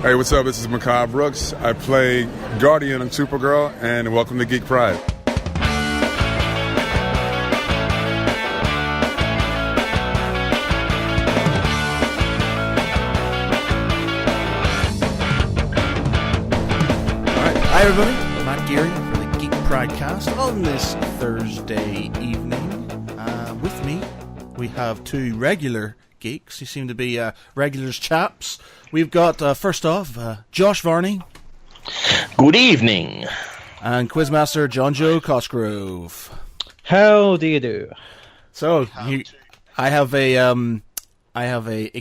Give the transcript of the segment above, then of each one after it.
Hey, what's up? This is Macabre Brooks. I play Guardian on Supergirl, and welcome to Geek Pride. Hi everybody, Matt Geary for the Geek Pridecast on this Thursday evening. With me, we have two regular geeks who seem to be regulars chaps. We've got, first off, Josh Varney. Good evening. And Quizmaster John Joe Cosgrove. How do you do? So, I have a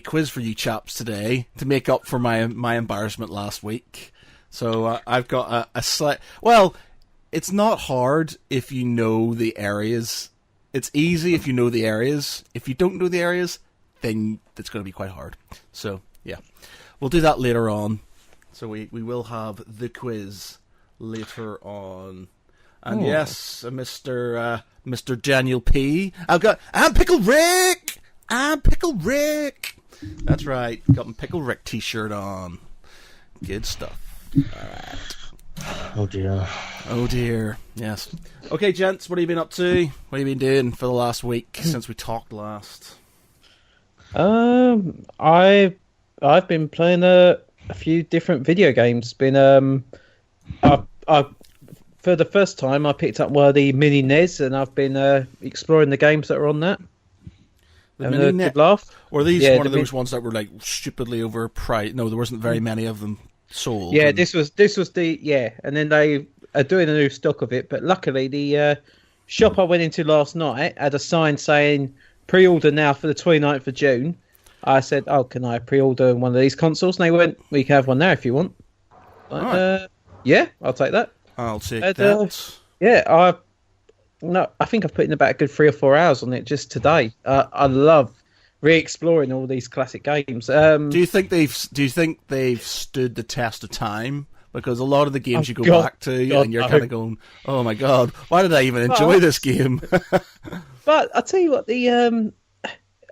quiz for you chaps today to make up for my embarrassment last week. So I've got a slight... Well, it's not hard if you know the areas. It's easy if you know the areas. If you don't know the areas, then it's going to be quite hard. So, yeah. We'll do that later on. So we will have the quiz later on. And yes, Mr. Daniel P. I'm Pickle Rick! I'm Pickle Rick! That's right. Got my Pickle Rick t-shirt on. Good stuff. Alright. Oh dear. Oh dear. Yes. Okay, gents, what have you been up to? What have you been doing for the last week since we talked last? I've been playing a few different video games. I for the first time I picked up one of the mini NES, and I've been exploring the games that are on that. The mini NES? Good laugh. Or these one of those ones that were like stupidly overpriced? No, there wasn't very many of them sold. Yeah, this was the and then they are doing a new stock of it. But luckily, the shop I went into last night had a sign saying pre-order now for the 29th of June. I said, "Oh, can I pre-order one of these consoles?" And they went, "Well, you can have one now if you want." Right. Yeah, I'll take that. I'll take that. Yeah, I think I've put in about a good 3 or 4 hours on it just today. I love re-exploring all these classic games. Do you think they've stood the test of time? Because a lot of the games you go back to, and you're kind of going, "Oh my god, why did I even enjoy this game?" But I'll tell you what,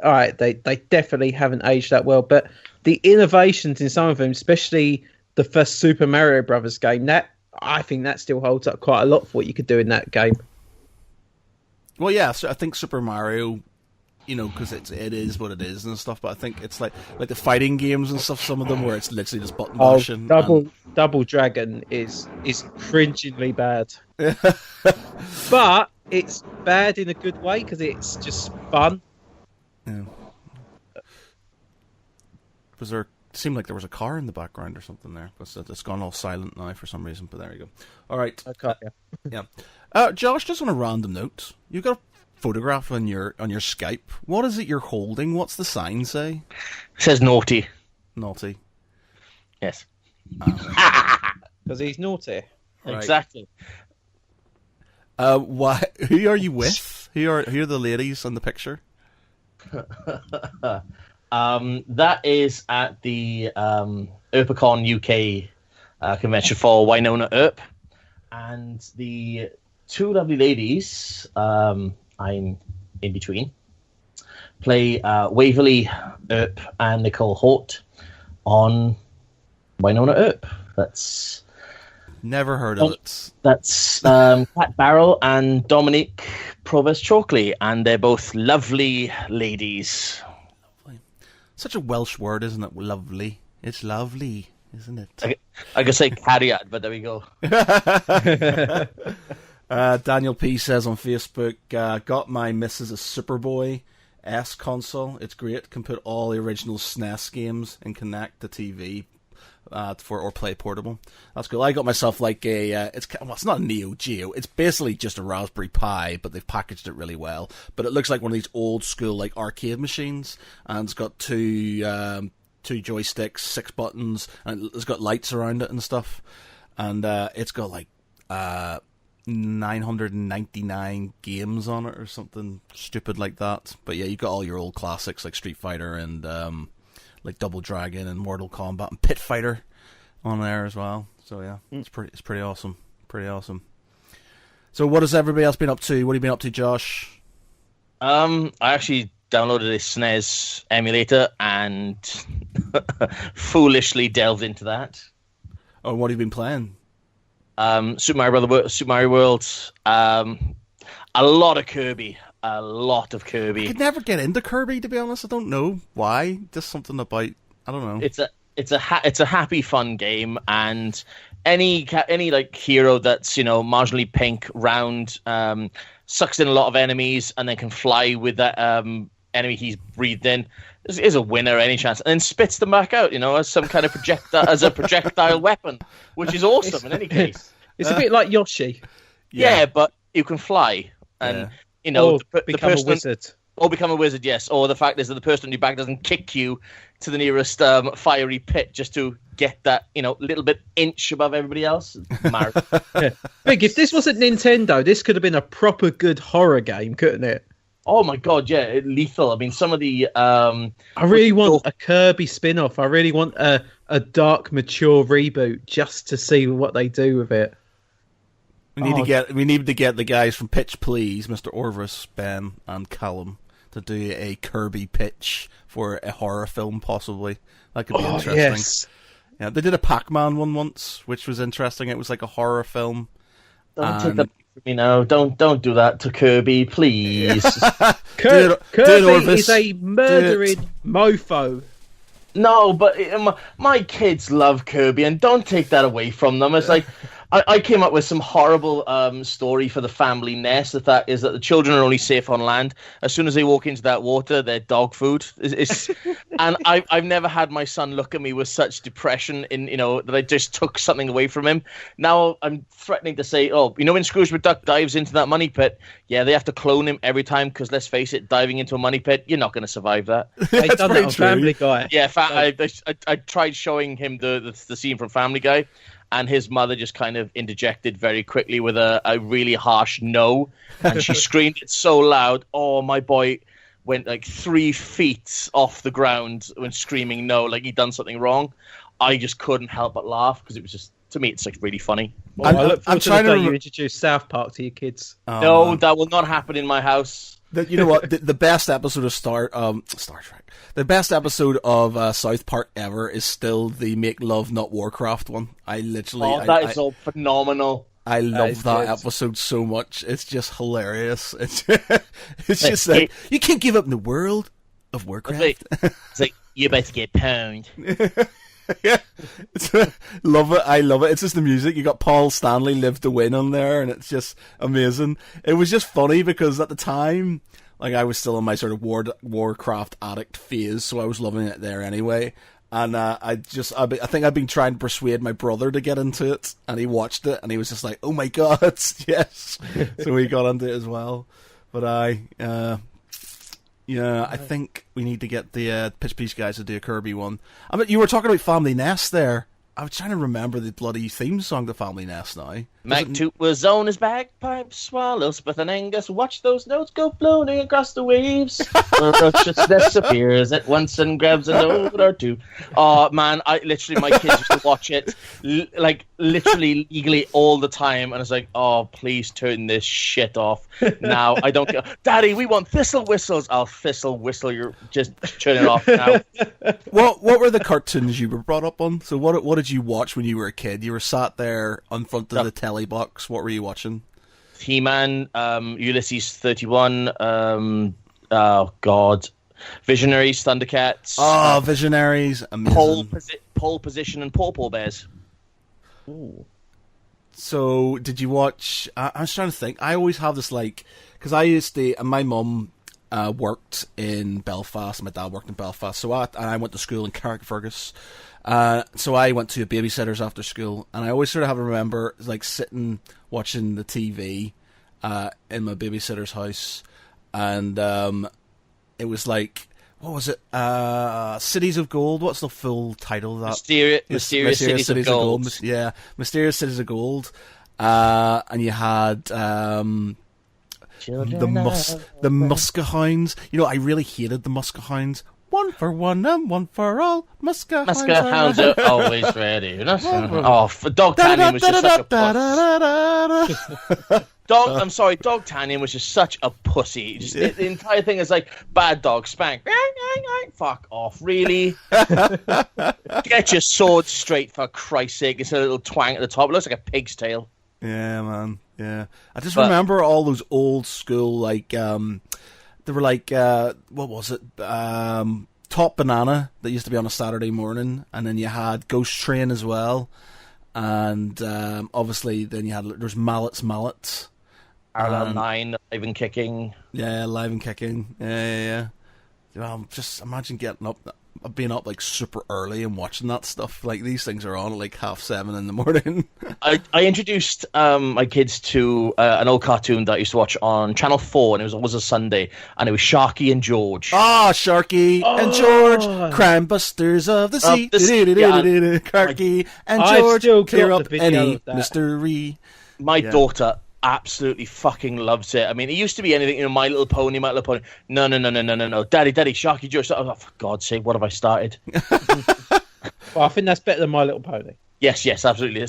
all right, they definitely haven't aged that well. But the innovations in some of them, especially the first Super Mario Brothers game, I think that still holds up quite a lot for what you could do in that game. Well, yeah, so I think Super Mario, because it is what it is and stuff. But I think it's like the fighting games and stuff. Some of them where it's literally just button mashing. Double Dragon is cringingly bad, but it's bad in a good way because it's just fun. Yeah. Seemed like there was a car in the background or something there. It's gone all silent now for some reason, but there you go. All right. Okay. Yeah. Josh, just on a random note, you've got a photograph on your Skype. What is it you're holding? What's the sign say? It says naughty. Naughty. Yes. Because he's naughty. Right. Exactly. Why? Who are you with? Who are the ladies on the picture? That is at the EarpCon UK convention for Winona Earp, and the two lovely ladies I'm in between play Waverly Earp and Nicole Hort on Winona Earp. That's never heard of it. That's Pat Barrell and Dominique Provost Chalkley, and they're both lovely ladies. Such a Welsh word, isn't it? Lovely. It's lovely, isn't it? I could say cariad, but there we go. Daniel P says on Facebook, got my missus a Superboy S console. It's great. Can put all the original SNES games and connect the TV or play portable. That's cool. I got myself like it's not a Neo Geo. It's basically just a Raspberry Pi, but they've packaged it really well. But it looks like one of these old school like arcade machines, and it's got two joysticks, 6 buttons, and it's got lights around it and stuff. And it's got like 999 games on it or something stupid like that. But yeah, you got all your old classics like Street Fighter and like Double Dragon and Mortal Kombat and Pit Fighter on there as well. So yeah, it's pretty awesome. Pretty awesome. So what has everybody else been up to? What have you been up to, Josh? I actually downloaded a SNES emulator and foolishly delved into that. Oh, what have you been playing? Super Mario World. A lot of Kirby. I could never get into Kirby, to be honest. I don't know why. Just something about, I don't know. It's a happy, fun game, and any like hero that's marginally pink, round, sucks in a lot of enemies, and then can fly with that enemy he's breathed in is a winner any chance, and then spits them back out, as some kind of projectile weapon, which is awesome in any case. It's a bit like Yoshi. Yeah, but you can fly, and become a wizard. Or become a wizard, yes. Or the fact is that the person on your back doesn't kick you to the nearest fiery pit just to get that, little bit inch above everybody else. Big, if this wasn't Nintendo, this could have been a proper good horror game, couldn't it? Oh my god, yeah, lethal. I mean, some of the... I really want a Kirby spin-off. I really want a dark, mature reboot just to see what they do with it. We need to get the guys from Pitch Please, Mr. Orvis, Ben, and Callum, to do a Kirby pitch for a horror film, possibly. That could be interesting. Yes. Yeah, they did a Pac-Man one once, which was interesting. It was like a horror film. Don't take that from me now. Don't do that to Kirby, please. Kirby is a murdering mofo. No, but my kids love Kirby, and don't take that away from them. It's like... I came up with some horrible story for the family nest. That is that the children are only safe on land. As soon as they walk into that water, they're dog food. And I've never had my son look at me with such depression that I just took something away from him. Now I'm threatening to say, when Scrooge McDuck dives into that money pit, yeah, they have to clone him every time because let's face it, diving into a money pit, you're not going to survive that. They've done that on Family Guy. Yeah, I tried showing him the scene from Family Guy. And his mother just kind of interjected very quickly with a really harsh no. And she screamed it so loud, my boy went like 3 feet off the ground when screaming no, like he'd done something wrong. I just couldn't help but laugh because it was just, to me, it's like really funny. Well, I look forward to the day you introduce South Park to your kids. No, that will not happen in my house. You know what? The best episode of Star Trek. The best episode of South Park ever is still the Make Love Not Warcraft one. That is all phenomenal. I love that episode so much. It's just hilarious. It's just like you can't give up in the world of Warcraft. It's like you better get pwned. Yeah, love it. I love it. It's just the music. You got Paul Stanley Live to Win on there, and it's just amazing. It was just funny because at the time, like, I was still in my sort of Warcraft addict phase, so I was loving it there anyway. And I think I've been trying to persuade my brother to get into it, and he watched it, and he was just like, "Oh my god, yes!" So he got into it as well. But I think we need to get the Pitch Please guys to do a Kirby one. I mean, you were talking about Family Nest there. I was trying to remember the bloody theme song to Family Nest now. Mac Toot was on his bagpipe, swallow, Spith and Angus, watch those notes go floating across the waves. Ferociousness appears at once and grabs a note or two. Oh, man, my kids used to watch it, literally legally all the time, and it's like, oh, please turn this shit off. Now, I don't care. Daddy, we want thistle whistles. I'll thistle whistle, you're just turn it off now. What were the cartoons you were brought up on? So what did you watch when you were a kid? You were sat there in front of the telly box. What were you watching? He-Man, Ulysses 31, oh god, Visionaries, Thundercats. Oh, Visionaries, amazing. Pole Position and Paw Paw Bears. Ooh. So, did you watch... I was trying to think. I always have this, because I used to... And my mum worked in Belfast, my dad worked in Belfast, so I went to school in Carrickfergus. So I went to a babysitter's after school, and I always sort of have to remember sitting watching the TV in my babysitter's house, and it was like, what was it? Cities of Gold. What's the full title of that? Mysterious Cities of Gold. Yeah, Mysterious Cities of Gold. And you had the Muskehounds. I really hated the Muskehounds. One for one and one for all. Muskehounds are always ready. For Dog Tanning was just such a plus. I'm sorry, Dog Tanyan was just such a pussy. Just the entire thing is like bad dog spank. Fuck off, really? Get your sword straight for Christ's sake. It's a little twang at the top. It looks like a pig's tail. Yeah, man. Yeah, I just remember all those old school like they were like what was it? Top Banana that used to be on a Saturday morning, and then you had Ghost Train as well, and obviously then you had there's Mallets. Parallel 9, Live and Kicking. Yeah, Live and Kicking. Yeah. Well, just imagine being up like super early and watching that stuff. Like these things are on at like 7:30 in the morning. I introduced my kids to an old cartoon that I used to watch on Channel 4, and it was always a Sunday, and it was Sharky and George. Sharky and George, crime busters of the sea. Sharky and George, clear up any mystery. My daughter absolutely fucking loves it. I mean, it used to be anything, My Little Pony. No. Daddy, Sharky George. Oh, for God's sake, what have I started? Well, I think that's better than My Little Pony. Yes, absolutely.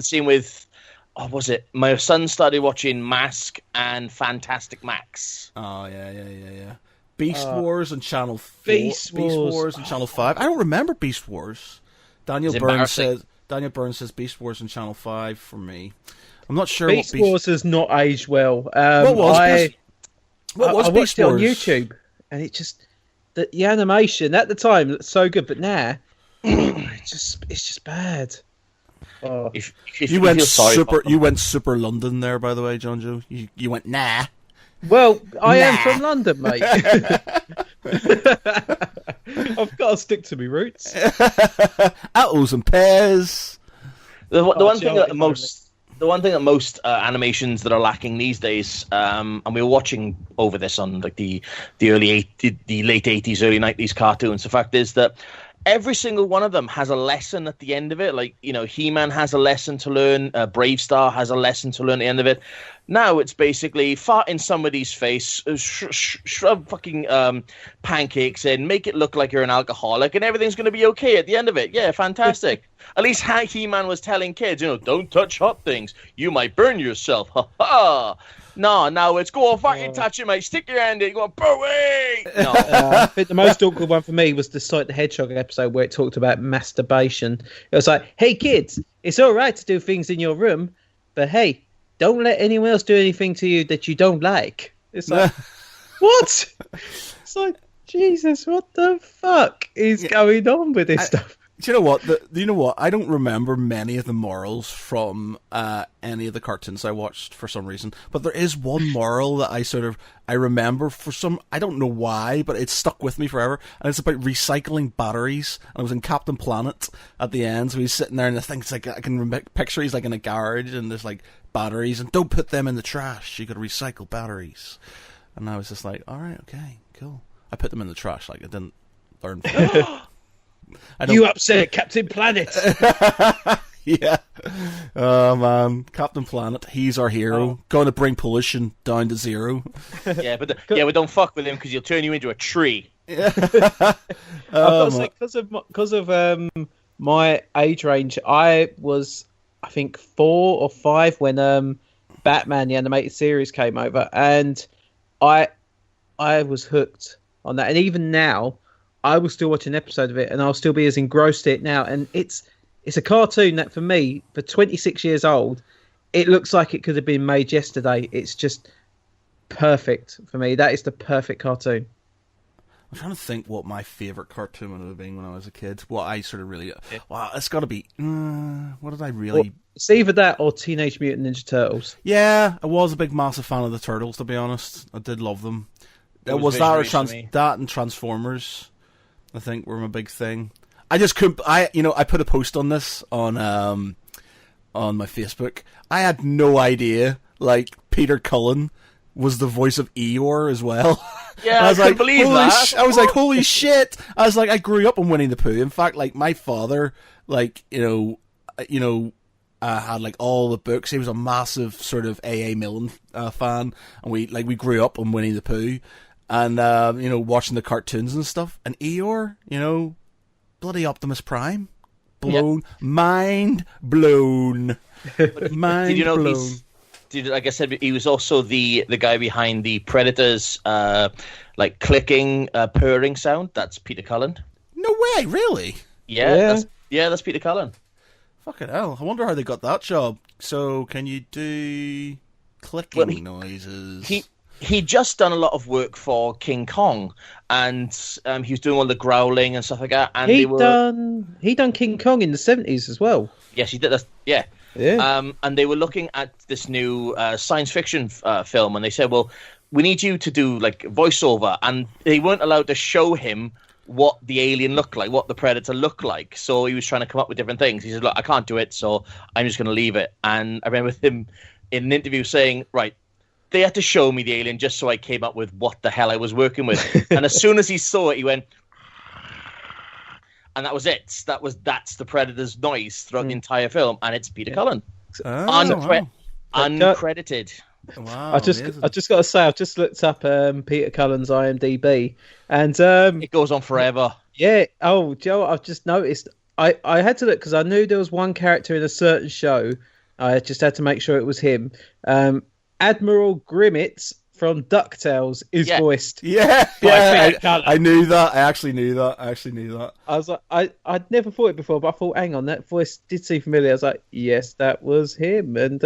Same with, was it? My son started watching Mask and Fantastic Max. Oh, yeah. Beast Wars on Channel 4. Beast Wars on Channel 5. I don't remember Beast Wars. Daniel Burns says Beast Wars on Channel 5 for me. I'm not sure. Beast Wars has not aged well. What was I watched it on YouTube, and it just the animation at the time looked so good, but now it's just bad. Oh. If you went super London there, by the way, John Joe. You went nah. Well, I am from London, mate. I've got to stick to my roots. Apples and pears. The one thing that most animations that are lacking these days, and we were watching over this on like the late 80s, early 90s cartoons. The fact is that every single one of them has a lesson at the end of it. Like, He-Man has a lesson to learn. Brave Star has a lesson to learn at the end of it. Now it's basically fart in somebody's face, shove fucking pancakes in, make it look like you're an alcoholic, and everything's going to be okay at the end of it. Yeah, fantastic. At least He-Man was telling kids, don't touch hot things. You might burn yourself. Ha ha. No, now it's go fucking touch it, mate. Stick your hand in. Go away. No. I think the most awkward one for me was the Sonic the Hedgehog episode where it talked about masturbation. It was like, hey kids, it's all right to do things in your room, but hey, don't let anyone else do anything to you that you don't like. It's like, what? It's like, Jesus, what the fuck is going on with this stuff? Do you know what? I don't remember many of the morals from any of the cartoons I watched for some reason. But there is one moral that I remember for some, I don't know why, but it's stuck with me forever. And it's about recycling batteries. And it was in Captain Planet at the end. So he's sitting there and the thing's like, I can picture he's like in a garage and there's like batteries and don't put them in the trash. You got to recycle batteries. And I was just like, all right, okay, cool. I put them in the trash. Like I didn't learn from it. You upset Captain Planet. Yeah. Oh, man. Captain Planet, he's our hero. Going to bring pollution down to zero. Yeah, but don't fuck with him because he'll turn you into a tree. Yeah. Because of my age range, I was, I think, 4 or 5 when Batman, the animated series, came over. And I was hooked on that. And even now, I will still watch an episode of it, and I'll still be as engrossed in it now. And it's a cartoon that, for me, for 26 years old, it looks like it could have been made yesterday. It's just perfect for me. That is the perfect cartoon. I'm trying to think what my favourite cartoon would have been when I was a kid. What I sort of really... Wow, it's got to be... what did I really... Well, it's either that or Teenage Mutant Ninja Turtles. Yeah, I was a big, massive fan of the Turtles, to be honest. I did love them. It was that or that and Transformers, I think, were my big thing. I just couldn't... I put a post on this on my Facebook. I had no idea, like, Peter Cullen was the voice of Eeyore as well. Yeah, I couldn't believe that. I was like, holy shit! I was like, I grew up on Winnie the Pooh. In fact, like, my father, like, had like all the books. He was a massive sort of A.A. Milne fan, and we grew up on Winnie the Pooh, and watching the cartoons and stuff. And Eeyore, bloody Optimus Prime, blown, mind blown, mind did you know blown. like I said, he was also the guy behind the Predators, like clicking, purring sound. That's Peter Cullen. No way, really? Yeah. That's Peter Cullen. Fucking hell! I wonder how they got that job. So, can you do clicking noises? He just done a lot of work for King Kong, and he was doing all the growling and stuff like that. And he done King Kong in the 70s as well. Yes, he did. Yeah. And they were looking at this new science fiction film, and they said, "Well, we need you to do like voiceover," and they weren't allowed to show him what the alien looked like, what the Predator looked like. So he was trying to come up with different things. He said, "Look, I can't do it, so I'm just going to leave it." And I remember him in an interview saying, "Right, they had to show me the alien just so I came up with what the hell I was working with." And as soon as he saw it, he went, and that was it. That's the Predator's noise throughout the entire film, and it's Peter Cullen, uncredited. Wow, I just got to say, I've just looked up Peter Cullen's IMDb, and it goes on forever. Yeah. Oh, Joe, I've just noticed. I had to look because I knew there was one character in a certain show. I just had to make sure it was him. Admiral Grimmett from DuckTales is voiced. Yeah. I knew that. I actually knew that. I was like, I'd never thought it before, but I thought, hang on, that voice did seem familiar. I was like, yes, that was him. And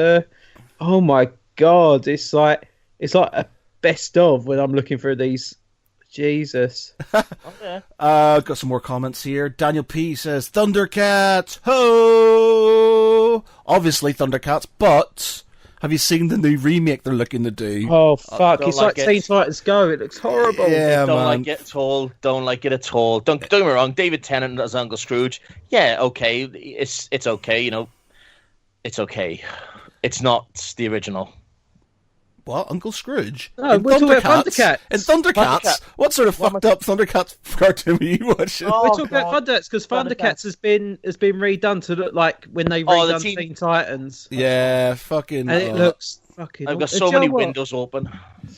oh my God, it's like a best of when I'm looking for these. Jesus. Got some more comments here. Daniel P says, Thundercats, ho! Obviously Thundercats, but have you seen the new remake they're looking to do? Oh, fuck. It's like Teen Titans Go. It looks horrible. Yeah, Don't like it at all. Don't like it at all. Don't get me wrong. David Tennant as Uncle Scrooge. Yeah, okay. It's okay, you know. It's okay. It's not the original. What? Uncle Scrooge? No, we're talking about Thundercats. In Thundercats? What sort of fucked up Thundercats cartoon are you watching? We're talking about Thundercats because Thundercats has been redone to look like when they redone Teen Titans. Yeah, fucking. And it looks fucking. I've got so many windows open.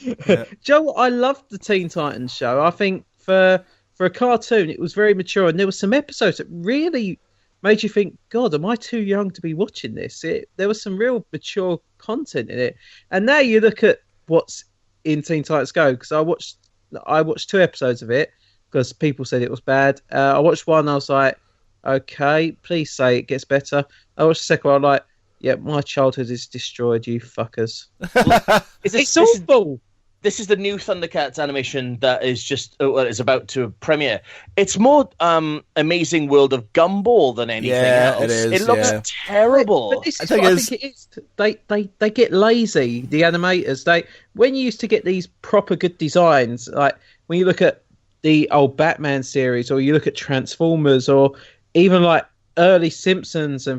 Yeah. Joe, I loved the Teen Titans show. I think for a cartoon, it was very mature, and there were some episodes that really made you think, God, am I too young to be watching this? There was some real mature content in it. And now you look at what's in Teen Titans Go, because I watched 2 episodes of it because people said it was bad. I watched one, I was like, okay, please say it gets better. I watched the second one, I'm like, yeah, my childhood is destroyed, you fuckers. It's awful. This is the new Thundercats animation that is about to premiere. It's more Amazing World of Gumball than anything else. It is. It looks terrible. But this is what I think it is. They get lazy, the animators. When you used to get these proper good designs, like when you look at the old Batman series, or you look at Transformers, or even like early Simpsons,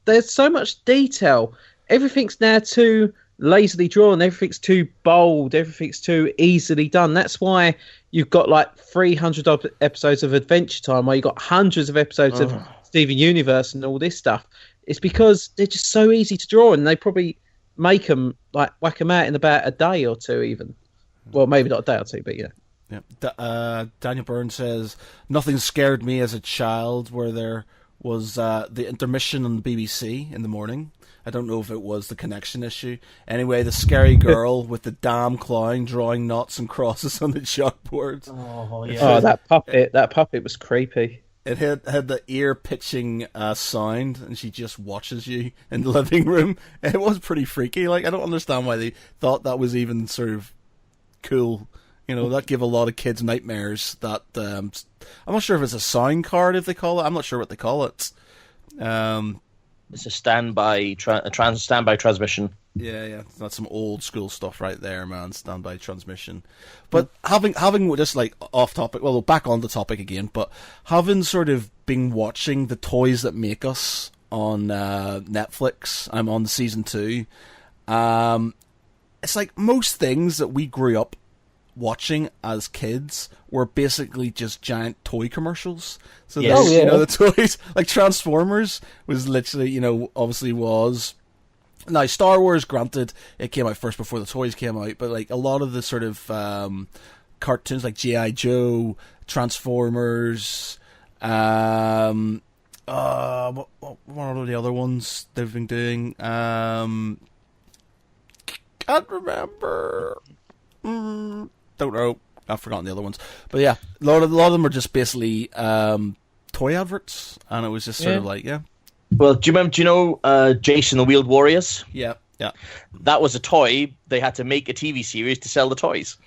there's so much detail. Everything's now too lazily drawn, everything's too bold, everything's too easily done. That's why you've got like 300 episodes of Adventure Time, or you've got hundreds of episodes of Steven Universe and all this stuff. It's because they're just so easy to draw, and they probably make them, like, whack them out in about a day or two even. Well, maybe not a day or two, but yeah. Daniel Byrne says, nothing scared me as a child where there was the intermission on the BBC in the morning. I don't know if it was the connection issue. Anyway, the scary girl with the damn clown drawing knots and crosses on the chalkboard. Oh, yeah. Oh, that puppet was creepy. It had the ear-pitching sound, and she just watches you in the living room. It was pretty freaky. Like, I don't understand why they thought that was even sort of cool. You know, that gave a lot of kids nightmares. That I'm not sure if it's a sound card, if they call it. I'm not sure what they call it. It's a standby transmission. Yeah, that's some old school stuff right there, man. Standby transmission. But having just like off topic, well, back on the topic again. But having sort of been watching the Toys That Make Us on Netflix, I'm on the season 2. It's like most things that we grew up watching as kids were basically just giant toy commercials. So there's, you know, the toys, like Transformers was literally, you know, obviously was. Now, Star Wars, granted, it came out first before the toys came out, but like a lot of the sort of cartoons like G.I. Joe, Transformers, what are the other ones they've been doing? can't remember. Don't know. I've forgotten the other ones. But yeah, a lot of them are just basically toy adverts, and it was just sort of like, yeah. Well, do you know Jason the Wheeled Warriors? Yeah. That was a toy. They had to make a TV series to sell the toys.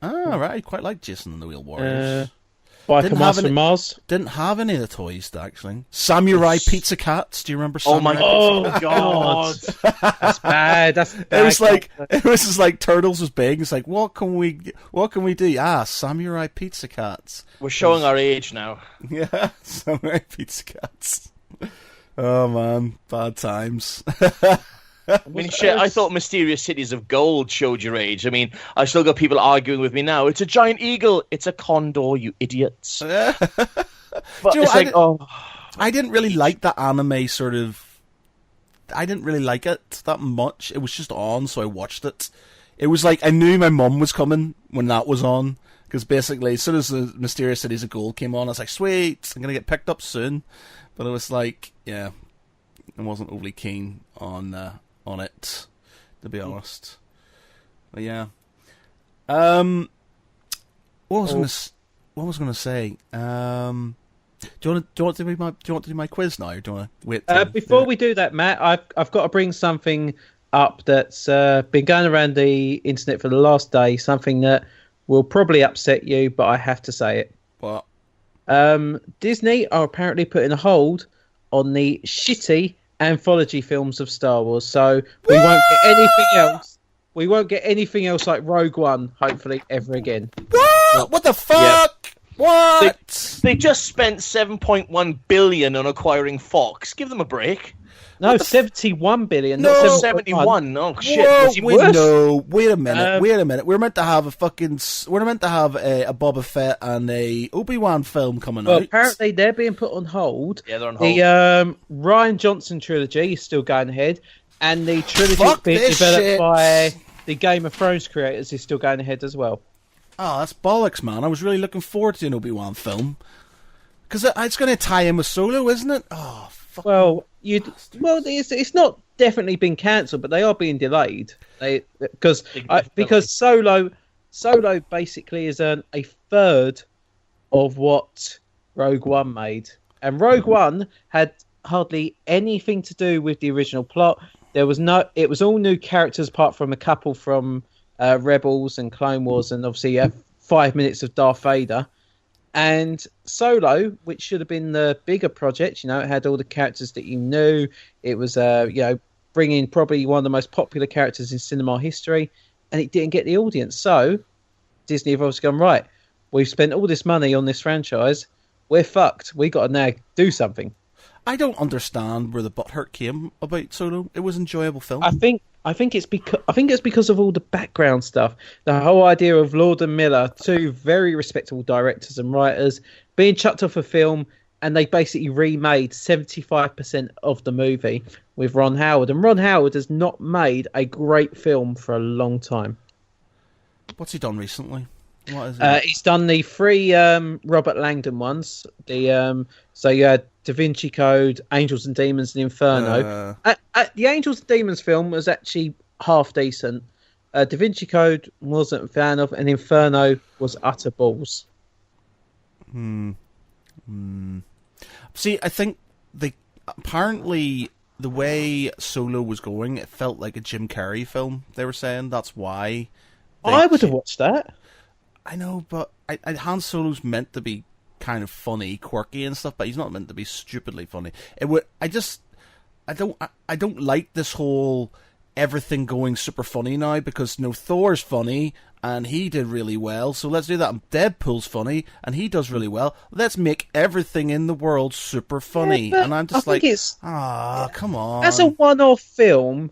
Ah, right. I quite like Jason and the Wheeled Warriors. Biker Master from Mars. Didn't have any of the toys, actually. Samurai Pizza Cats. Do you remember Samurai Pizza Oh, God. That's bad. That's bad. It was just like Turtles was big. It's like, what can we do? Samurai Pizza Cats. We're showing our age now. Yeah, Samurai Pizza Cats. Oh, man. Bad times. I mean, shit, I thought Mysterious Cities of Gold showed your age. I mean, I still got people arguing with me now. It's a giant eagle. It's a condor, you idiots. But I didn't really like that anime sort of... I didn't really like it that much. It was just on, so I watched it. It was like, I knew my mum was coming when that was on. Because basically, as soon as the Mysterious Cities of Gold came on, I was like, sweet, I'm going to get picked up soon. But it was like, yeah, I wasn't overly keen on it, to be honest. But yeah. What was I going to say? Do you want to do my quiz now, or do you want to wait? Before we do that, Matt, I've got to bring something up that's been going around the internet for the last day. Something that will probably upset you, but I have to say it. What? Disney are apparently putting a hold on the shitty anthology films of Star Wars, so we won't get anything else. We won't get anything else like Rogue One, hopefully, ever again. What the fuck? Yep. What? They just spent $7.1 billion on acquiring Fox. Give them a break. No, 71 billion. No, not 71. Oh shit! Wait a minute. We're meant to have a Boba Fett and a Obi-Wan film coming out. Apparently they're being put on hold. Yeah, they're on hold. The Rian Johnson trilogy is still going ahead, and the trilogy being developed by the Game of Thrones creators is still going ahead as well. Oh, that's bollocks, man! I was really looking forward to an Obi-Wan film because it's going to tie in with Solo, isn't it? Oh. Well, it's not definitely been cancelled, but they are being delayed. Because Solo basically is a third of what Rogue One made, and Rogue One had hardly anything to do with the original plot. It was all new characters apart from a couple from Rebels and Clone Wars, and obviously 5 minutes of Darth Vader. And Solo, which should have been the bigger project, it had all the characters that you knew. It was, bringing probably one of the most popular characters in cinema history, and it didn't get the audience. So Disney have obviously gone, right, we've spent all this money on this franchise. We're fucked. We got to now do something. I don't understand where the butthurt came about Solo. It was an enjoyable film. I think it's because of all the background stuff. The whole idea of Lord and Miller, two very respectable directors and writers, being chucked off a film, and they basically remade 75% of the movie with Ron Howard. And Ron Howard has not made a great film for a long time. What's he done recently? What is it? He's done the three Robert Langdon ones. So you had Da Vinci Code, Angels and Demons, and Inferno. The Angels and Demons film was actually half decent. Da Vinci Code wasn't a fan of, and Inferno was utter balls. See, I think apparently the way Solo was going, it felt like a Jim Carrey film. They were saying that's why. I would have watched that. I know, but Han Solo's meant to be kind of funny, quirky and stuff, but he's not meant to be stupidly funny. I don't like this whole everything going super funny now, because Thor's funny and he did really well, so let's do that. And Deadpool's funny and he does really well. Let's make everything in the world super funny. And I'm just come on. As a one-off film,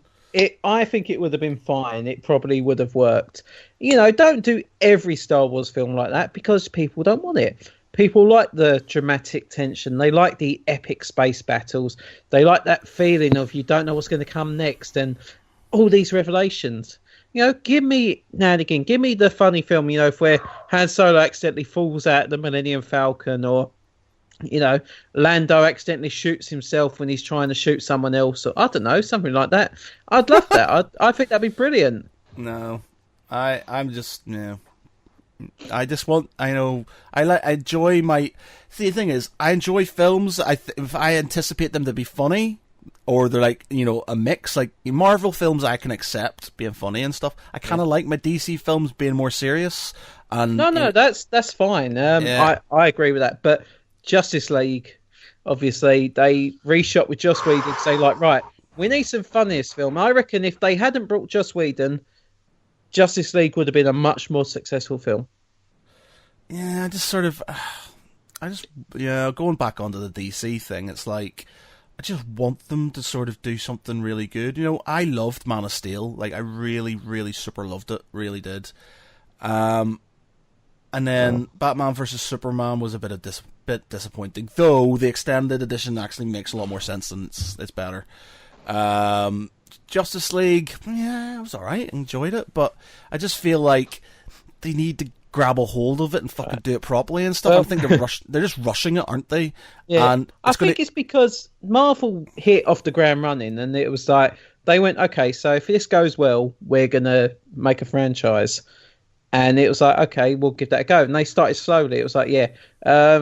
I think it would have been fine. It probably would have worked. Don't do every Star Wars film like that, because people don't want it. People like the dramatic tension. They like the epic space battles. They like that feeling of you don't know what's going to come next, and all these revelations. Give me, now and again, give me the funny film, where Han Solo accidentally falls out the Millennium Falcon, or, Lando accidentally shoots himself when he's trying to shoot someone else, or I don't know, something like that. I'd love that. I think that'd be brilliant. No, I'm just no. I just want. I know. I enjoy my. See, the thing is, I enjoy films. If I anticipate them to be funny, or they're like a mix. Like Marvel films, I can accept being funny and stuff. I kind of like my DC films being more serious. And no, that's fine. I agree with that. But Justice League, obviously, they reshot with Joss Whedon to say like, right, we need some funniest film. I reckon if they hadn't brought Joss Whedon, Justice League would have been a much more successful film. Yeah, going back onto the DC thing, it's like, I just want them to sort of do something really good. I loved Man of Steel. Like, I really, really super loved it. Really did. And then Batman vs Superman was a bit disappointing. Though the extended edition actually makes a lot more sense and it's better. Justice League, yeah, it was alright, enjoyed it, but I just feel like they need to grab a hold of it and fucking do it properly and stuff. I think they're just rushing it, aren't they? Yeah, and I think it's because Marvel hit off the ground running, and it was like they went, okay, so if this goes well, we're gonna make a franchise, and it was like, okay, we'll give that a go. And they started slowly. It was like,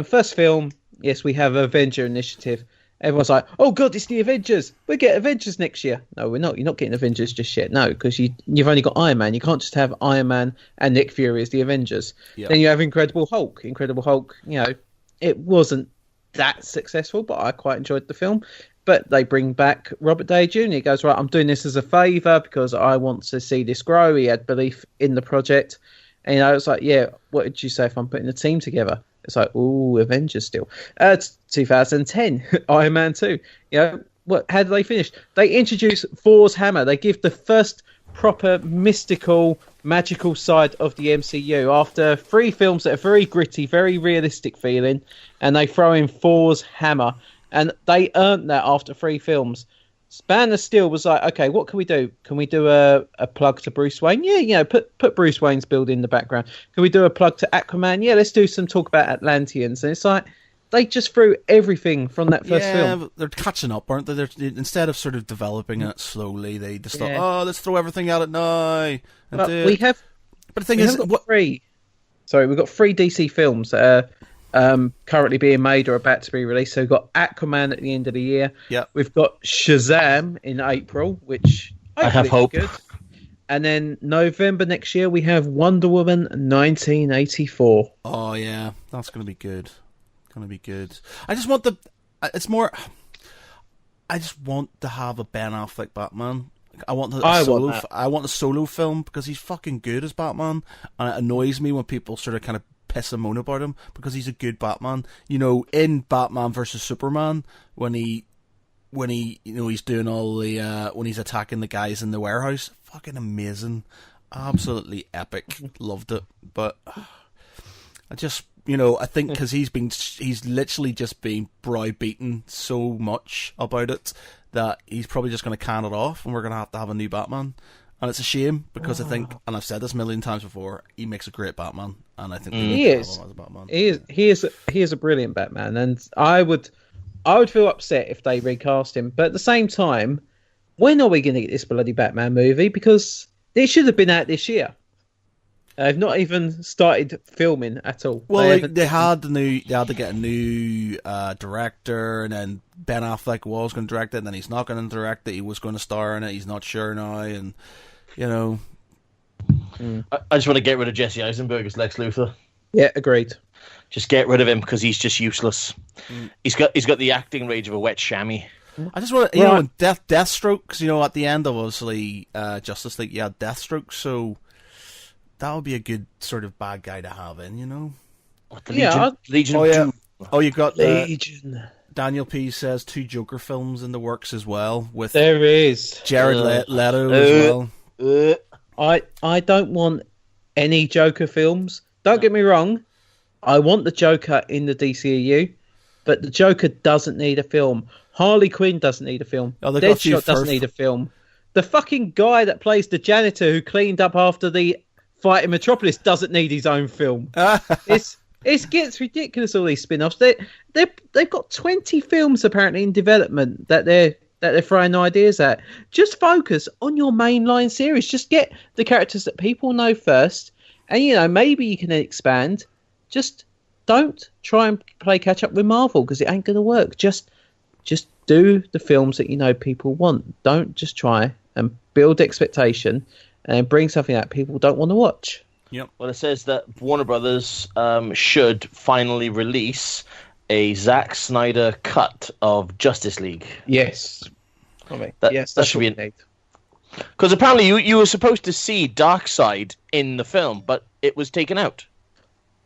first film, yes, we have Avenger Initiative. Everyone's like, oh god, it's the Avengers. We get Avengers next year. No, we're not. You're not getting Avengers just yet. No, because you've only got Iron Man. You can't just have Iron Man and Nick Fury as the Avengers. Yep. Then you have Incredible Hulk. Incredible Hulk, it wasn't that successful, but I quite enjoyed the film. But they bring back Robert Downey Jr. He goes, right, I'm doing this as a favour because I want to see this grow. He had belief in the project. And it's like, yeah, what did you say if I'm putting a team together? It's like, ooh, Avengers still. 2010, Iron Man 2. How did they finish? They introduce Thor's hammer. They give the first proper mystical, magical side of the MCU after 3 films that are very gritty, very realistic feeling, and they throw in Thor's hammer. And they earned that after 3 films. Span of Steel was like, okay, what can we do? Can we do a plug to Bruce Wayne? Yeah, put Bruce Wayne's build in the background. Can we do a plug to Aquaman? Yeah, let's do some talk about Atlanteans. And it's like, they just threw everything from that first film. Yeah, they're catching up, aren't they? Instead of sort of developing it slowly, they just thought, let's throw everything at it now. But the thing is, we've got 3 DC films that are currently being made or about to be released. So we've got Aquaman at the end of the year. Yeah. We've got Shazam in April, which I have hope. Good. And then November next year we have Wonder Woman 1984. Oh yeah, that's going to be good. I just want I just want to have a Ben Affleck Batman. I want a solo film because he's fucking good as Batman, and it annoys me when people sort of kind of piss and moan about him because he's a good Batman. In Batman versus Superman, when he's doing all the when he's attacking the guys in the warehouse, fucking amazing, absolutely epic. Loved it, but I just I think because he's literally just been browbeaten so much about it that he's probably just going to can it off, and we're going to have a new Batman. And it's a shame because I think, and I've said this a million times before, he makes a great Batman, and I think he is. As a Batman. He is a brilliant Batman, and I would feel upset if they recast him. But at the same time, when are we going to get this bloody Batman movie? Because it should have been out this year. They've not even started filming at all. Well, they had to get a new director, and then Ben Affleck was going to direct it, and then he's not going to direct it. He was going to star in it. He's not sure now, and I just want to get rid of Jesse Eisenberg as Lex Luthor. Yeah, agreed. Just get rid of him because he's just useless. He's got the acting range of a wet chamois. I just want to, Deathstroke, because at the end of obviously Justice League, you had Deathstroke, so that would be a good sort of bad guy to have in, Legion. Oh, yeah. Oh, you got Legion. Daniel P says 2 Joker films in the works as well. With there is Jared Leto as well. I don't want any Joker films. Don't get me wrong. I want the Joker in the DCEU, but the Joker doesn't need a film. Harley Quinn doesn't need a film. Deadshot doesn't need a film. The fucking guy that plays the janitor who cleaned up after the fight in Metropolis doesn't need his own film. It gets ridiculous, all these spin-offs. They've got 20 films apparently in development that they that they're throwing ideas at. Just focus on your mainline series. Just get the characters that people know first, and maybe you can expand. Just don't try and play catch up with Marvel because it ain't going to work. Just do the films that people want. Don't just try and build expectation and bring something out people don't want to watch. Yep. Well, it says that Warner Brothers should finally release a Zack Snyder cut of Justice League. Yes. That should be because apparently you were supposed to see Darkseid in the film, but it was taken out.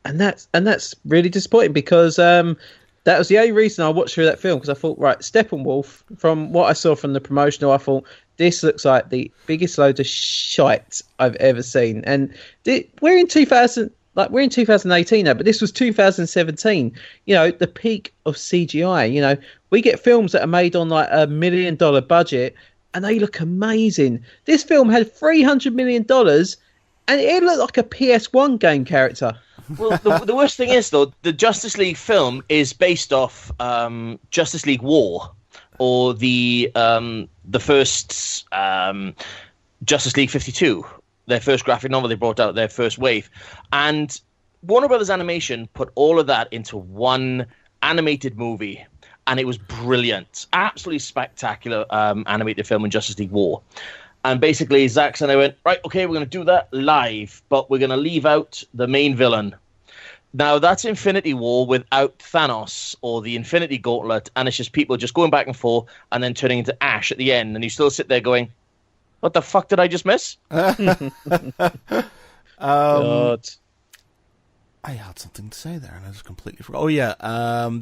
And that's really disappointing because that was the only reason I watched through that film, because I thought, right, Steppenwolf, from what I saw from the promotional, I thought this looks like the biggest load of shite I've ever seen. And we're in 2018 now, but this was 2017. The peak of CGI. We get films that are made on like $1 million budget, and they look amazing. This film had $300 million, and it looked like a PS1 game character. Well, the worst thing is, though, the Justice League film is based off Justice League War, or the first Justice League 52, their first graphic novel they brought out, their first wave. And Warner Brothers Animation put all of that into one animated movie, and it was brilliant. Absolutely spectacular animated film in Justice League War. And basically, Zack and I went, right, okay, we're going to do that live, but we're going to leave out the main villain. Now, that's Infinity War without Thanos or the Infinity Gauntlet, and it's just people just going back and forth and then turning into ash at the end, and you still sit there going, what the fuck did I just miss? God. I had something to say there, and I just completely forgot. Oh, yeah,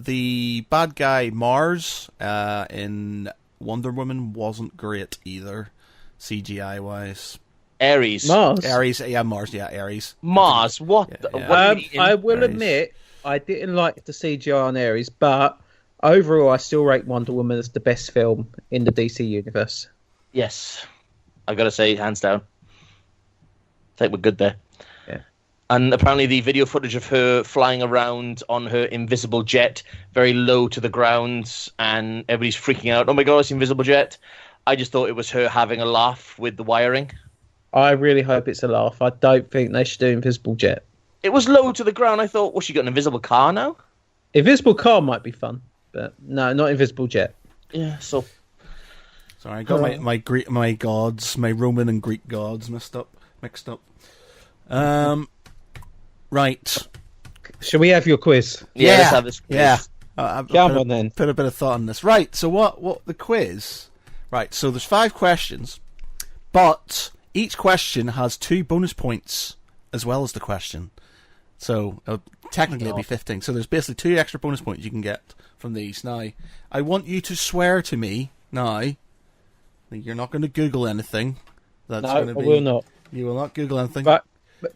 the bad guy Mars in Wonder Woman wasn't great either, CGI-wise. Ares. Mars. Ares, yeah, Mars, yeah, Ares. Mars, what? Yeah. I will admit, I didn't like the CGI on Ares, but overall, I still rate Wonder Woman as the best film in the DC universe. Yes. I've got to say, hands down. I think we're good there. Yeah. And apparently the video footage of her flying around on her invisible jet, very low to the ground, and everybody's freaking out. Oh my god, it's invisible jet. I just thought it was her having a laugh with the wiring. I really hope it's a laugh. I don't think they should do Invisible Jet. It was low to the ground. I thought, well, she got an invisible car now? Invisible Car might be fun, but no, not Invisible Jet. Yeah, so... Sorry, I got my gods, my Roman and Greek gods mixed up. Right. Shall we have your quiz? Yeah, let's have this quiz. Yeah. Come on then. Put a bit of thought on this. Right, so what the quiz... Right, so there's 5 questions, but each question has 2 bonus points as well as the question. So technically it'll be 15. So there's basically 2 extra bonus points you can get from these. Now, I want you to swear to me now that you're not going to Google anything. No, I will not. You will not Google anything. But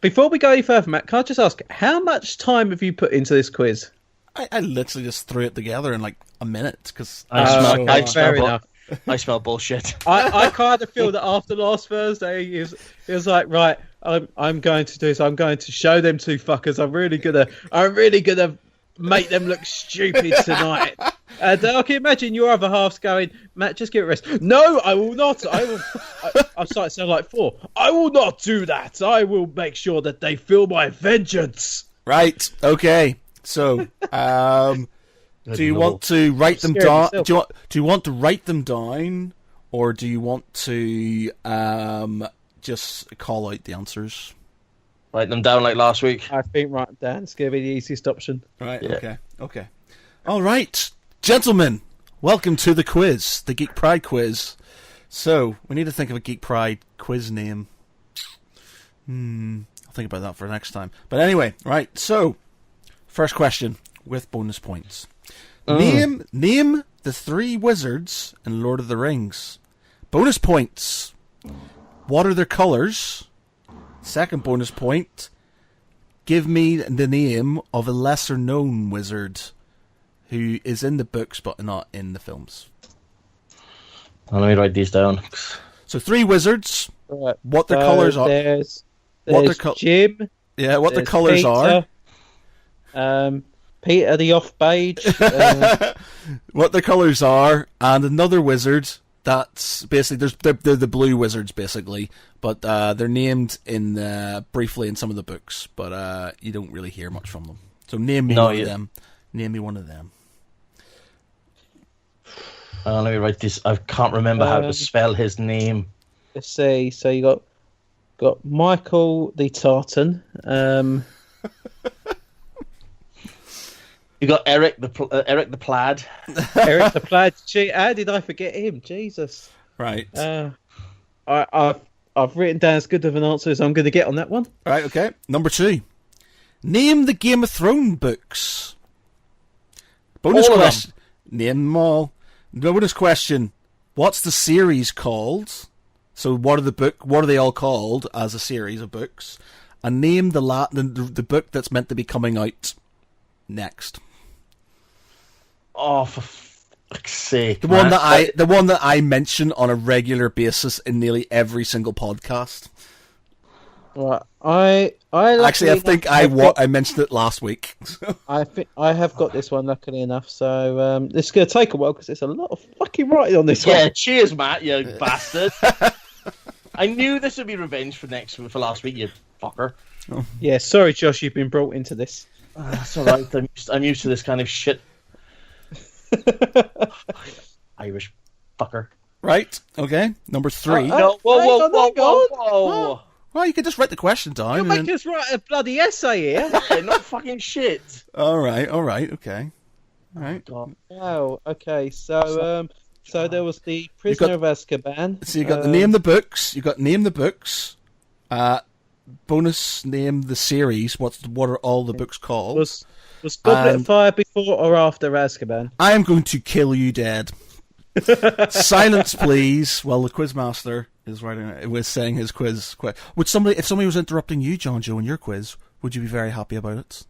before we go any further, Matt, can I just ask, how much time have you put into this quiz? I literally just threw it together in like a minute. Cause fair enough. I smell bullshit. I kind of feel that after last Thursday, it was like, right, I'm going to do this. I'm going to show them 2 fuckers. I'm really gonna make them look stupid tonight. And I can imagine your other half's going, Matt, just give it a rest. No, I will not. I'm starting to sound like 4. I will not do that. I will make sure that they feel my vengeance. Right. Okay. So, do you want to write them down? Do you want to write them down, or do you want to just call out the answers? Write them down like last week. I think write them down. It's going to be the easiest option. Right. Yeah. Okay. All right, gentlemen. Welcome to the quiz, the Geek Pride quiz. So we need to think of a Geek Pride quiz name. I'll think about that for next time. But anyway, right. So first question with bonus points. Name the 3 wizards in Lord of the Rings. Bonus points. What are their colours? Second bonus point. Give me the name of a lesser known wizard who is in the books but not in the films. Let me write these down. So 3 wizards. Right. What their colours are. There's Jim. Yeah, what their there's colours Peter, are. Peter the Off-Page. What their colours are, and another wizard That's basically they're the blue wizards basically, but they're named in briefly in some of the books, but you don't really hear much from them. So name me one of them. Name me one of them. Let me write this. I can't remember how to spell his name. Let's see. So you got Michael the Tartan. You got Eric the Plaid. Eric the Plaid. Gee, how did I forget him? Jesus. Right. I've written down as good of an answer as I'm going to get on that one. Right. Okay. Number 2. Name the Game of Thrones books. Bonus question. Name them all. Bonus question. What's the series called? So what are they all called as a series of books? And name the book that's meant to be coming out next. Oh, for fuck's sake! The one that I mention on a regular basis in nearly every single podcast. Right, I think I mentioned it last week. I think I have got this one, luckily enough. So this is going to take a while because there's a lot of fucking writing on this one. Yeah, cheers, Matt, you bastard. I knew this would be revenge for last week, you fucker. Oh. Yeah, sorry, Josh, you've been brought into this. That's all right. I'm used to this kind of shit. Irish fucker. Right. Okay. Number 3. No. Whoa. Well, you can just write the question down. You're making us write a bloody essay here. Yeah, not fucking shit. All right. Okay. All right. Wow. Okay. So there was the Prisoner of Azkaban. So you got the name the books. You got name the books. Bonus name the series. What are all the books called? Was Goblet of Fire before or after Azkaban? I am going to kill you dead. Silence, please. Well, the quizmaster was saying his quiz. If somebody was interrupting you, John Joe, in your quiz, would you be very happy about it?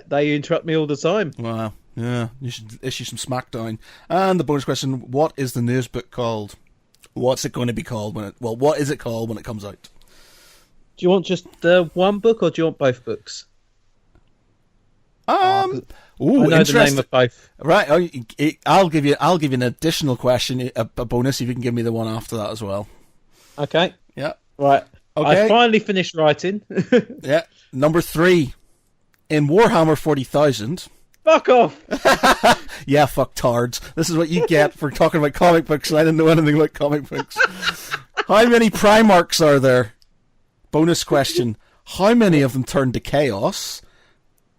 They interrupt me all the time. Wow. Yeah, you should issue some smackdown. And the bonus question: what is the news book called? What's it going to be called what is it called when it comes out? Do you want just one book or do you want both books? I know the name of both. Right, I'll give you an additional question, a bonus if you can give me the one after that as well. Okay. Yeah. Right. Okay. I finally finished writing. Yeah. Number 3. In Warhammer 40,000. Fuck off. Yeah, fuck tards. This is what you get for talking about comic books and I didn't know anything about comic books. How many Primarchs are there? Bonus question. How many of them turn to chaos?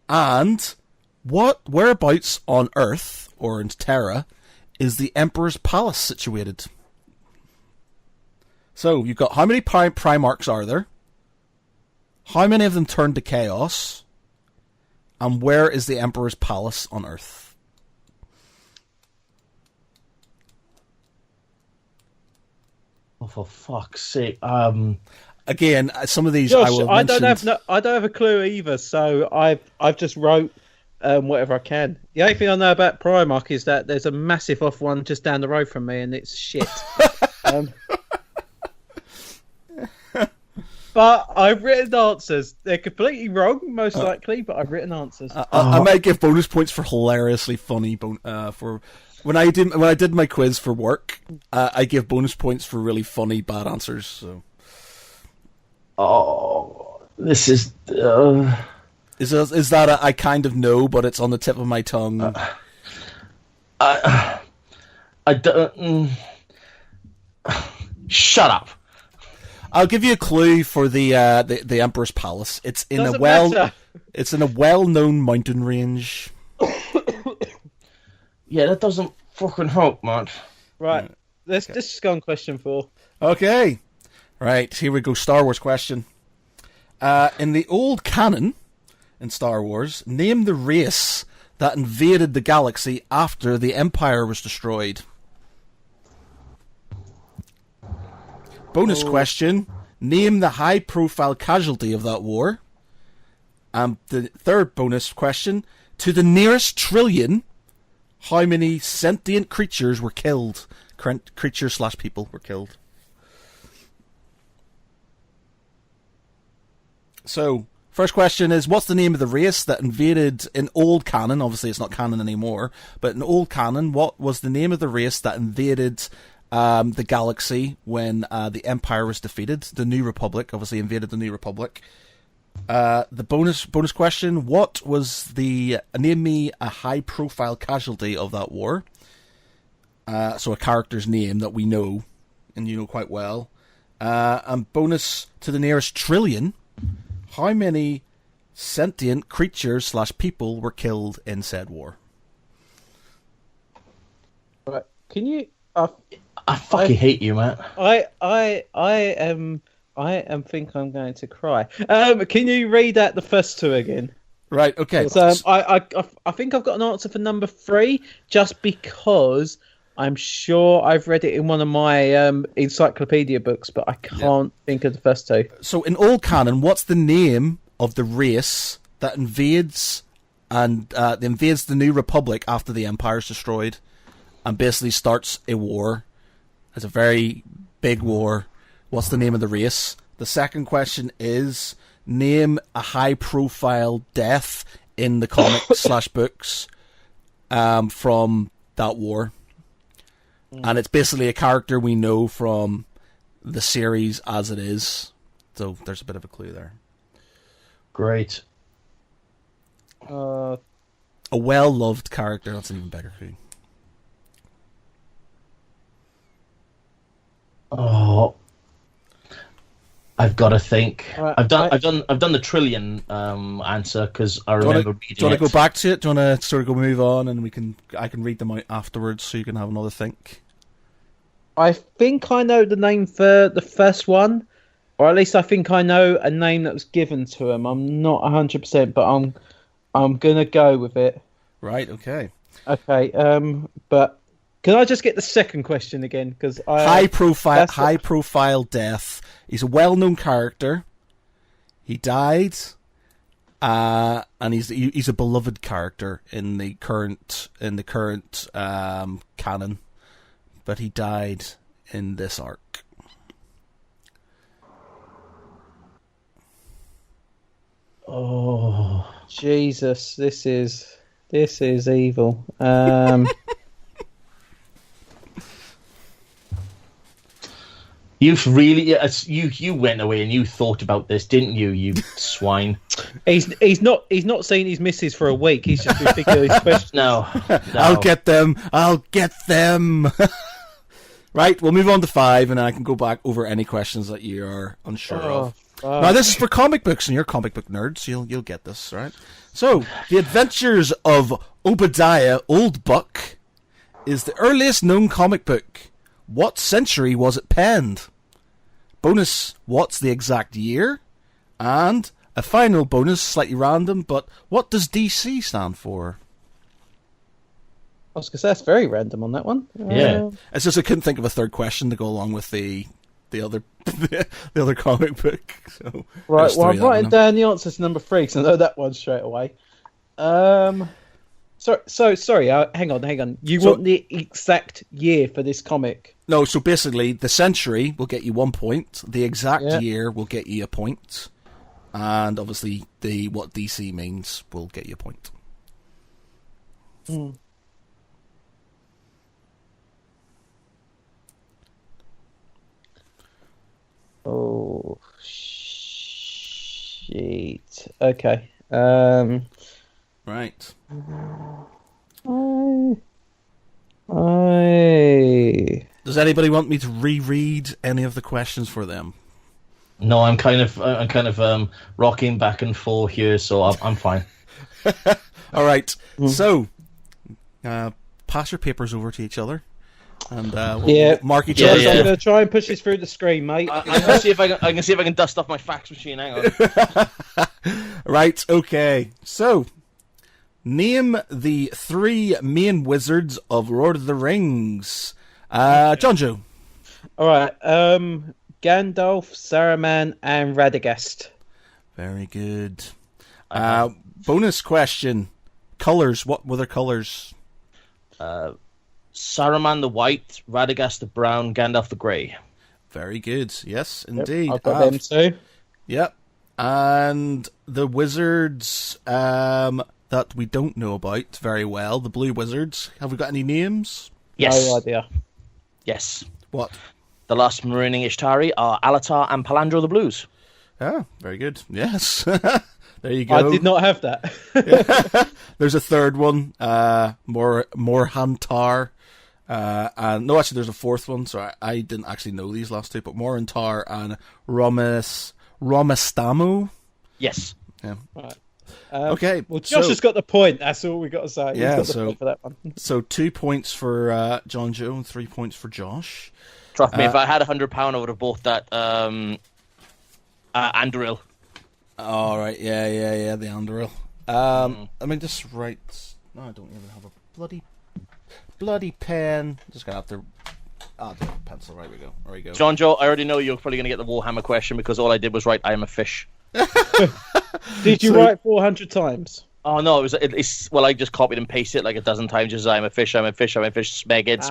And whereabouts on Earth, or in Terra, is the Emperor's Palace situated? So, you've got how many Primarchs are there? How many of them turn to chaos? And where is the Emperor's Palace on Earth? Oh, for fuck's sake! Again, some of these Josh, I will mention. mention. I don't have a clue either, so I've just wrote whatever I can. The only thing I know about Primark is that there's a massive off one just down the road from me, and it's shit. But I've written answers. They're completely wrong, most likely, but I've written answers. I might give bonus points for hilariously funny. For when I did my quiz for work, I give bonus points for really funny bad answers. So. Oh, this is. Is that I kind of know, but it's on the tip of my tongue? I don't. Shut up. I'll give you a clue for the Emperor's Palace. It's in It's in a well-known mountain range. Yeah, that doesn't fucking help, man. Right, let's just go on question 4. Okay. Right, here we go. Star Wars question. In the old canon in Star Wars, name the race that invaded the galaxy after the Empire was destroyed. Bonus question. Name the high-profile casualty of that war. And the third bonus question. To the nearest trillion, how many sentient creatures were killed? Creatures/people were killed. So, first question is, what's the name of the race that invaded in old canon? Obviously, it's not canon anymore. But in old canon, what was the name of the race that invaded the galaxy when the Empire was defeated. The New Republic obviously invaded the New Republic. The bonus question: what was name me a high-profile casualty of that war? So a character's name that we know, and you know quite well. And bonus to the nearest trillion: how many sentient creatures / people were killed in said war? Right. Can you? I fucking hate you, Matt. I think I'm going to cry. Can you read out the first two again? Right. Okay. I think I've got an answer for number 3, just because I'm sure I've read it in one of my encyclopedia books, but I can't think of the first two. So in old canon, what's the name of the race that invades the New Republic after the Empire's destroyed, and basically starts a war? It's a very big war. What's the name of the race? The second question is, name a high-profile death in the comics / books from that war. And it's basically a character we know from the series as it is. So there's a bit of a clue there. Great. A well-loved character. That's an even better clue. Oh, I've got to think. Right, I've done the trillion answer because I remember reading it. Do you want to go back to it? Do you want to sort of move on, and I can read them out afterwards, so you can have another think. I think I know the name for the first one, or at least I think I know a name that was given to him. I'm not 100%, but I'm gonna go with it. Right. Okay. Okay. But can I just get the second question again? Because high profile death. He's a well-known character. He died, and he's a beloved character in the current canon, but he died in this arc. Oh, Jesus! This is evil. You've really, you went away and you thought about this, didn't you? You swine. He's not seen his missus for a week. He's just been thinking of his questions. No. I'll get them. Right, we'll move on to 5, and then I can go back over any questions that you are unsure of. Now, this is for comic books, and you're comic book nerds, so you'll get this, right? So, The Adventures of Obadiah Oldbuck is the earliest known comic book. What century was it penned? Bonus, what's the exact year? And a final bonus, slightly random, but what does DC stand for? I was going to say, that's very random on that one. Yeah. It's just I couldn't think of a third question to go along with the other the other comic book. So right, well, I'm writing down the answer to number 3 because I know that one straight away. Sorry, hang on. You want the exact year for this comic? No, so basically, the century will get you 1 point. The exact year will get you a point. And obviously, what DC means will get you a point. Oh, shit. Okay. Right. Does anybody want me to reread any of the questions for them? No, I'm kind of rocking back and forth here, so I'm fine. All right. So, pass your papers over to each other, and we'll mark each other. I'm going to try and push this through the screen, mate. I'm going to see if I can dust off my fax machine. Hang on. Right. Okay. So, name the 3 main wizards of Lord of the Rings. John Joe. All right. Gandalf, Saruman, and Radagast. Very good. Bonus question. Colors. What were their colors? Saruman the white, Radagast the brown, Gandalf the grey. Very good. Yes, indeed. I've got them too. Yep. And the wizards that we don't know about very well, the blue wizards. Have we got any names? Yes. No idea. Yes. What? The last remaining Ishtari are Alatar and Palandro the Blues. Ah, very good. Yes. There you go. I did not have that. There's a third one, Morhantar. And no, actually, there's a fourth one. So I didn't actually know these last two, but Morhantar and Romastamu. Yes. Yeah. Right. Okay. Well, Josh has got the point. That's all we got to say. Yeah. He's got the point for that one. So 2 points for John Joe and 3 points for Josh. Trust me, if I had £100, I would have bought that Anduril. All right. Yeah. The Anduril. I mean, just write. No, I don't even have a bloody pen. Just gonna have to. The pencil. Right, there we go. John Joe, I already know you're probably going to get the Warhammer question because all I did was write "I am a fish." Did you write 400 times? Oh no, it's well, I just copied and pasted it like a dozen times. Just I'm a fish, smegid.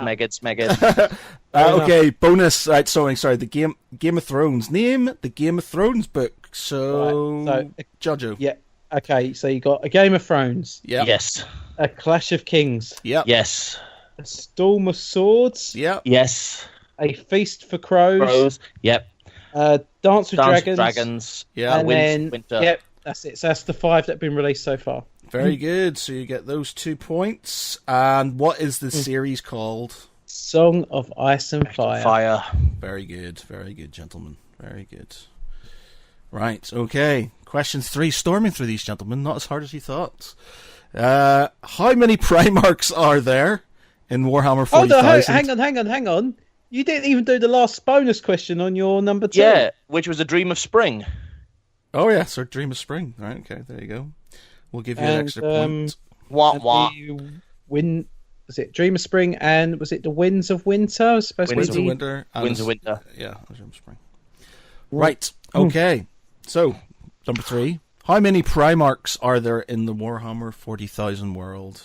Okay, bonus. Right, sorry. The Game of Thrones. Name the Game of Thrones book. So, Jojo. Yeah. Okay, so you got a Game of Thrones. Yeah. Yes. A Clash of Kings. Yeah. Yes. A Storm of Swords. Yeah. Yes. A Feast for Crows. Yep. Dance with Dragons. Yeah. And then Winter. Yep. That's it. So that's the 5 that have been released so far. Very good. So you get those 2 points. And what is the series called? Song of Ice and Fire. Very good, gentlemen. Very good. Right, okay. Question 3, storming through these, gentlemen. Not as hard as you thought. How many Primarchs are there in Warhammer 40,000? Hang on. You didn't even do the last bonus question on your number 2. Yeah, which was a Dream of Spring. Oh, yeah, so Dream of Spring. Right, okay, there you go. We'll give you an extra point. What? Was it Dream of Spring and was it the Winds of Winter? Winds of Winter. Winds of Winter. Yeah, Dream of Spring. Right, okay. So, number 3. How many Primarchs are there in the Warhammer 40,000 world?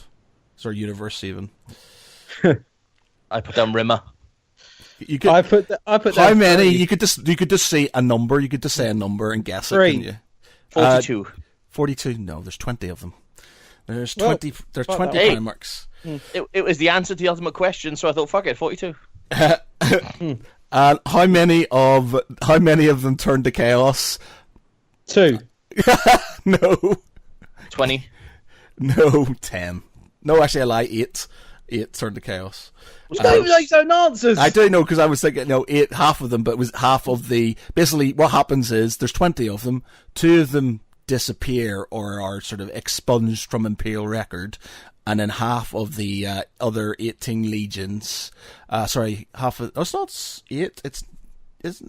Sorry, universe even. I put down Rimmer. You could, I put how many? 3. You could just say a number. You could just say a number and guess 3. it. Couldn't you? 42. 42. No, there's 20 of them. There's 20 Primarchs. It was the answer to the ultimate question, so I thought, fuck it, 42. And how many of them turned to chaos? 2. No. 20. No, 10. No, actually, I lie. 8. 8 turned to chaos. Don't like own answers. I don't know because I was thinking, half of them, but it was half of the. Basically, what happens is there's 20 of them. 2 of them disappear or are sort of expunged from Imperial record, and then half of the other 18 legions. Half of. Oh, it's not 8. It's 8.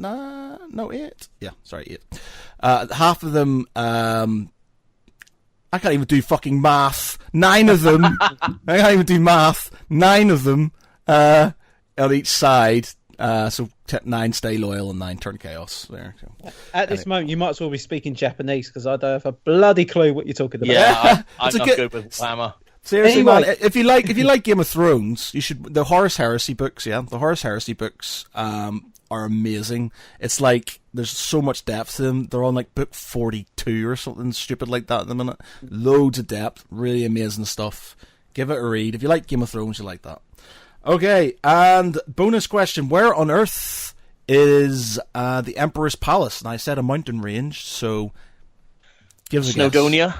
Yeah, sorry, 8. Half of them. I can't even do fucking math. 9 of them. I can't even do math. 9 of them on each side. So 9 stay loyal and 9 turn chaos. There. At this moment, you might as well be speaking Japanese because I don't have a bloody clue what you're talking about. Yeah, I'm not good with Warhammer. Seriously, Anyway. man, if you like Game of Thrones, you should. The Horus Heresy books, the Horus Heresy books are amazing. It's like there's so much depth to them. They're on like book 42 or something stupid like that at the minute. Loads of depth, really amazing stuff. Give it a read. If you like Game of Thrones, you like that. Okay, and bonus question: where on Earth is the Emperor's Palace? And I said a mountain range, so give us a guess. Snowdonia.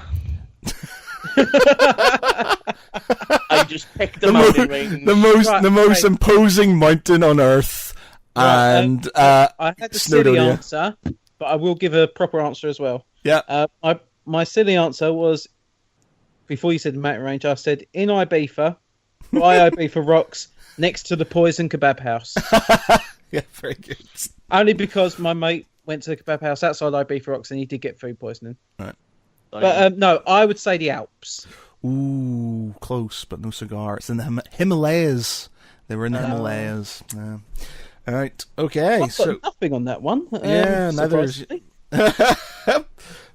I just picked the mountain range. The most imposing mountain on Earth. And I had the silly Snowdonia. answer, but I will give a proper answer as well. Yeah. My silly answer was before you said mountain range. I said in Ibiza, by Ibiza Rocks, next to the Poison Kebab House. Yeah, very good. Only because my mate went to the kebab house outside Ibiza Rocks and he did get food poisoning. Right. But no, I would say the Alps. Ooh, close, but no cigar. It's in the Himalayas. They were in the Himalayas. Yeah. All right. Okay. I've got nothing on that one. Yeah, neither is. surprisingly.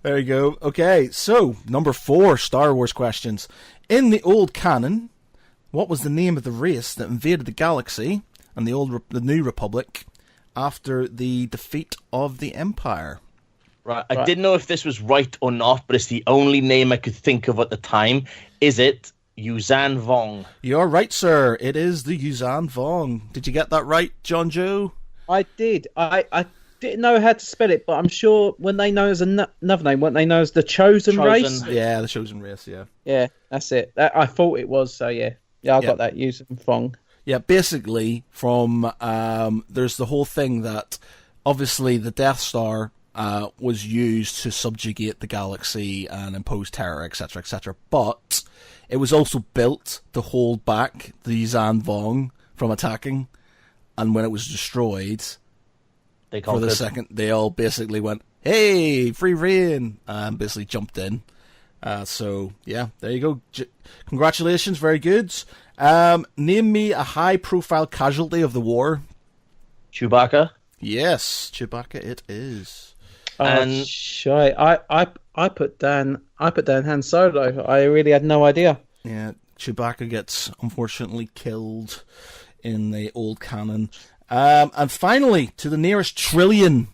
There you go. Okay, so number 4, Star Wars questions. In the old canon, what was the name of the race that invaded the galaxy and the New Republic after the defeat of the Empire? Right. I didn't know if this was right or not, but it's the only name I could think of at the time. Is it Yuzhan Vong. You're right, sir. It is the Yuzhan Vong. Did you get that right, John Joe? I did. I didn't know how to spell it, but I'm sure when they know as another name, weren't they know as the Chosen Race? Yeah, the Chosen Race, yeah. Yeah, that's it. I thought it was, so yeah. Yeah, I got that using Fong. Yeah, basically, from there's the whole thing that obviously the Death Star was used to subjugate the galaxy and impose terror, etc., etc. But it was also built to hold back the Yuzhan Vong from attacking. And when it was destroyed, for the second, they all basically went, "Hey, free reign!" and basically jumped in. So yeah, there you go. Congratulations, very good. Name me a high-profile casualty of the war. Chewbacca. Yes, Chewbacca. It is. And I put down Han Solo. I really had no idea. Yeah, Chewbacca gets unfortunately killed in the old canon. And finally, to the nearest trillion.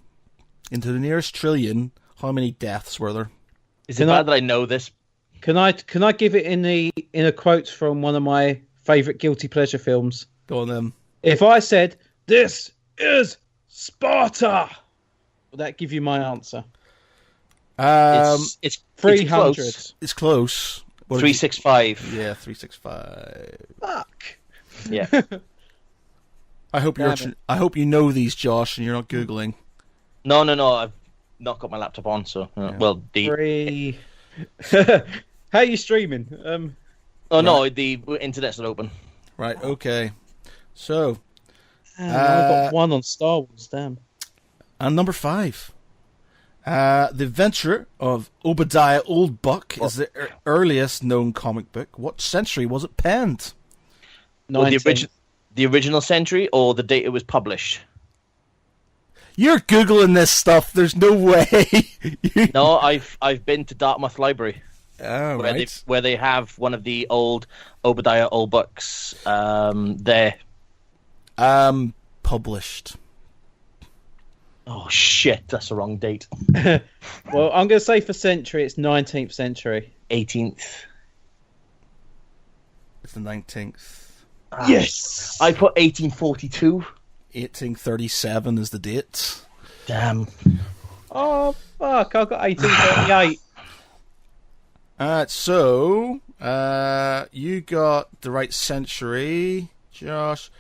Into the nearest trillion, how many deaths were there? Is it bad that I know this? Can I give it in a quote from one of my favourite guilty pleasure films? Go on then. If I said, "This is Sparta," would that give you my answer? It's 300. It's close. 365. Yeah, 365. Fuck. Yeah. I hope you know these, Josh, and you're not googling. No. I've not got my laptop on, so well, How are you streaming? No, the internet's not open. Right. Okay. So, I got one on Star Wars. Damn. And number 5. The Adventure of Obadiah Oldbuck is the earliest known comic book. What century was it penned? Well, the original century or the date it was published? You're Googling this stuff. There's no way. No, I've been to Dartmouth Library. Oh, right. Where they have one of the old Obadiah old books there. Published. Oh, shit. That's the wrong date. Well, I'm going to say for century, it's 19th century. 18th. It's the 19th. Yes! I put 1842. 1837 is the date. Damn. Oh, fuck. I got 1838. So, you got the right century, Josh.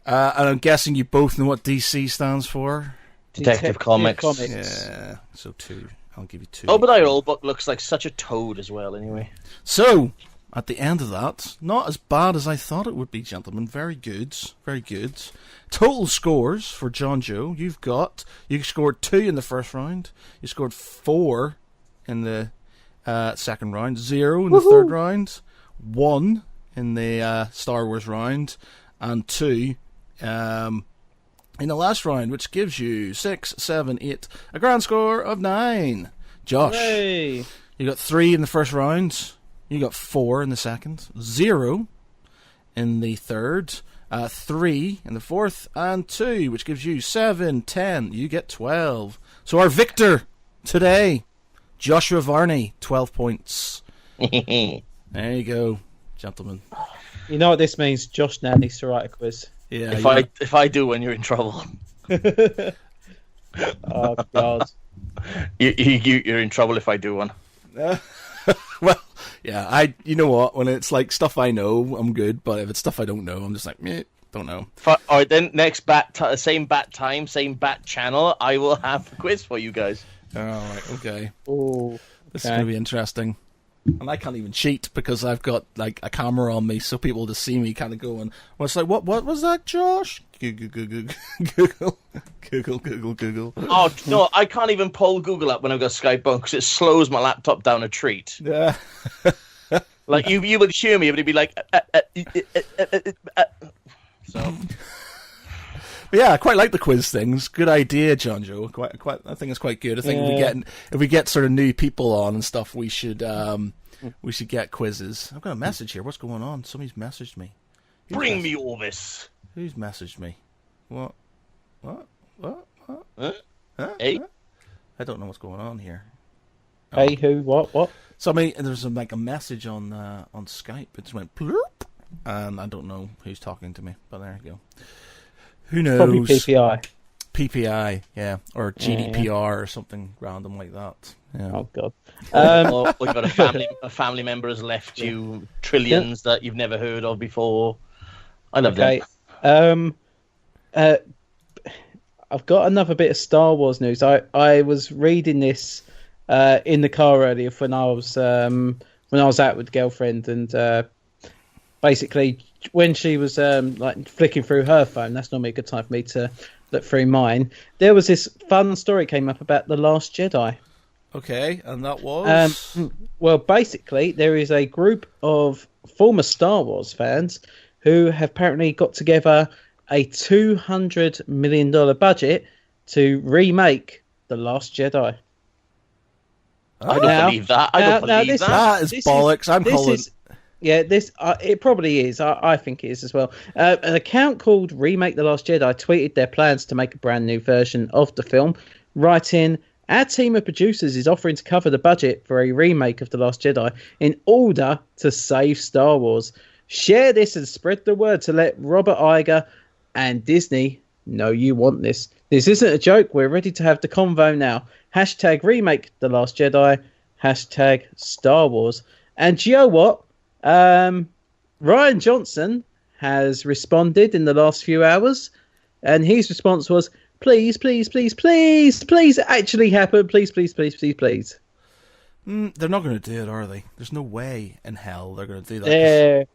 And I'm guessing you both know what DC stands for? Detective Comics. Yeah, so 2. I'll give you 2. Obadiah Oldbuck looks like such a toad as well, anyway. So, at the end of that, not as bad as I thought it would be, gentlemen. Very good. Very good. Total scores for John Joe. You scored 2 in the first round. You scored 4 in the second round. 0 in the third round. 1 in the Star Wars round. And 2 in the last round, which gives you 6, 7, 8, a grand score of 9. Josh, Hey. you got 3 in the first round. You got 4 in the second, 0 in the third, 3 in the fourth, and 2, which gives you 7, 10. You get 12. So our victor today, Joshua Varney, 12 points. There you go, gentlemen. You know what this means? Josh now needs to write a quiz. Yeah. If I do, when you're in trouble. Oh, God. You're in trouble if I do one. Well, yeah, you know what? When it's like stuff I know, I'm good. But if it's stuff I don't know, I'm just like, meh, don't know. All right, then next same bat time, same bat channel, I will have a quiz for you guys. All right, okay. Oh, This is going to be interesting. And I can't even cheat because I've got like a camera on me, so people just see me kind of going. Well, it's like, what was that, Josh? Google. Oh no, I can't even pull Google up when I've got Skype on because it slows my laptop down a treat. Yeah. Like you would hear me, but it'd be like. So. But yeah, I quite like the quiz things. Good idea, John Joe. Quite. I think it's quite good. I think if we get sort of new people on and stuff, we should get quizzes. I've got a message here. What's going on? Somebody's messaged me. Bring me Orvis. Who's messaged me? What? Huh? Hey? I don't know what's going on here. Hey, who? What? So I mean, there's like a message on Skype. It just went plurp, and I don't know who's talking to me, but there you go. Who knows? Probably PPI. PPI, yeah, or GDPR or something random like that. Yeah. Oh God. Or we've got a family member has left you trillions that you've never heard of before. I love that. I've got another bit of Star Wars news. I was reading this in the car earlier when I was out with girlfriend, and basically when she was like flicking through her phone, that's normally a good time for me to look through mine. There was this fun story came up about The Last Jedi. Okay, and that was well, basically there is a group of former Star Wars fans who have apparently got together a $200 million budget to remake The Last Jedi. I don't believe that. I don't believe that. That is bollocks. I'm calling. Yeah, this it probably is. I think it is as well. An account called Remake The Last Jedi tweeted their plans to make a brand new version of the film, writing, "Our team of producers is offering to cover the budget for a remake of The Last Jedi in order to save Star Wars. Share this and spread the word to let Robert Iger and Disney know you want this. This isn't a joke. We're ready to have the convo now. Hashtag remake The Last Jedi. Hashtag Star Wars." And you know what? Ryan Johnson has responded in the last few hours, and his response was, please, please, please, please, please actually happen. Please, please, please, please, please. They're not going to do it, are they? There's no way in hell they're going to do that. There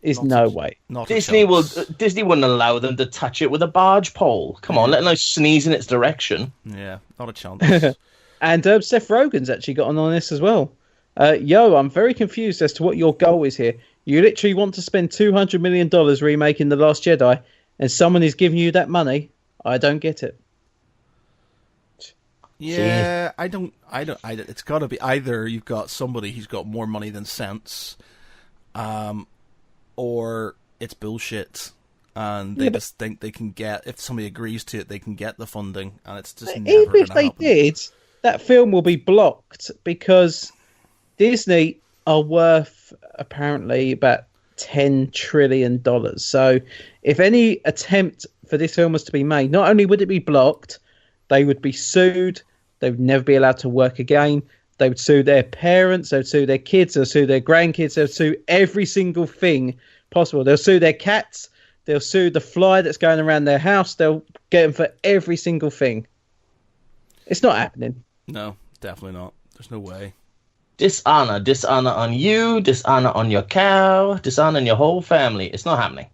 is no way. Disney wouldn't allow them to touch it with a barge pole. Come on, let alone sneeze in its direction. Yeah, not a chance. And Seth Rogen's actually got on this as well. I'm very confused as to what your goal is here. You literally want to spend $200 million remaking The Last Jedi, and someone is giving you that money? I don't get it. Yeah, I don't. It's got to be either you've got somebody who's got more money than sense, or it's bullshit, and they just think they can get, if somebody agrees to it, they can get the funding, and it's just never even if they happen. did, that film will be blocked because Disney are worth apparently about $10 trillion. So if any attempt for this film was to be made, not only would it be blocked, they would be sued. They would never be allowed to work again. They would sue their parents. They would sue their kids. They'll sue their grandkids. They'll sue every single thing possible. They'll sue their cats. They'll sue the fly that's going around their house. They'll get them for every single thing. It's not happening. No, definitely not. There's no way. Dishonor on you, dishonor on your cow, dishonor on your whole family. It's not happening.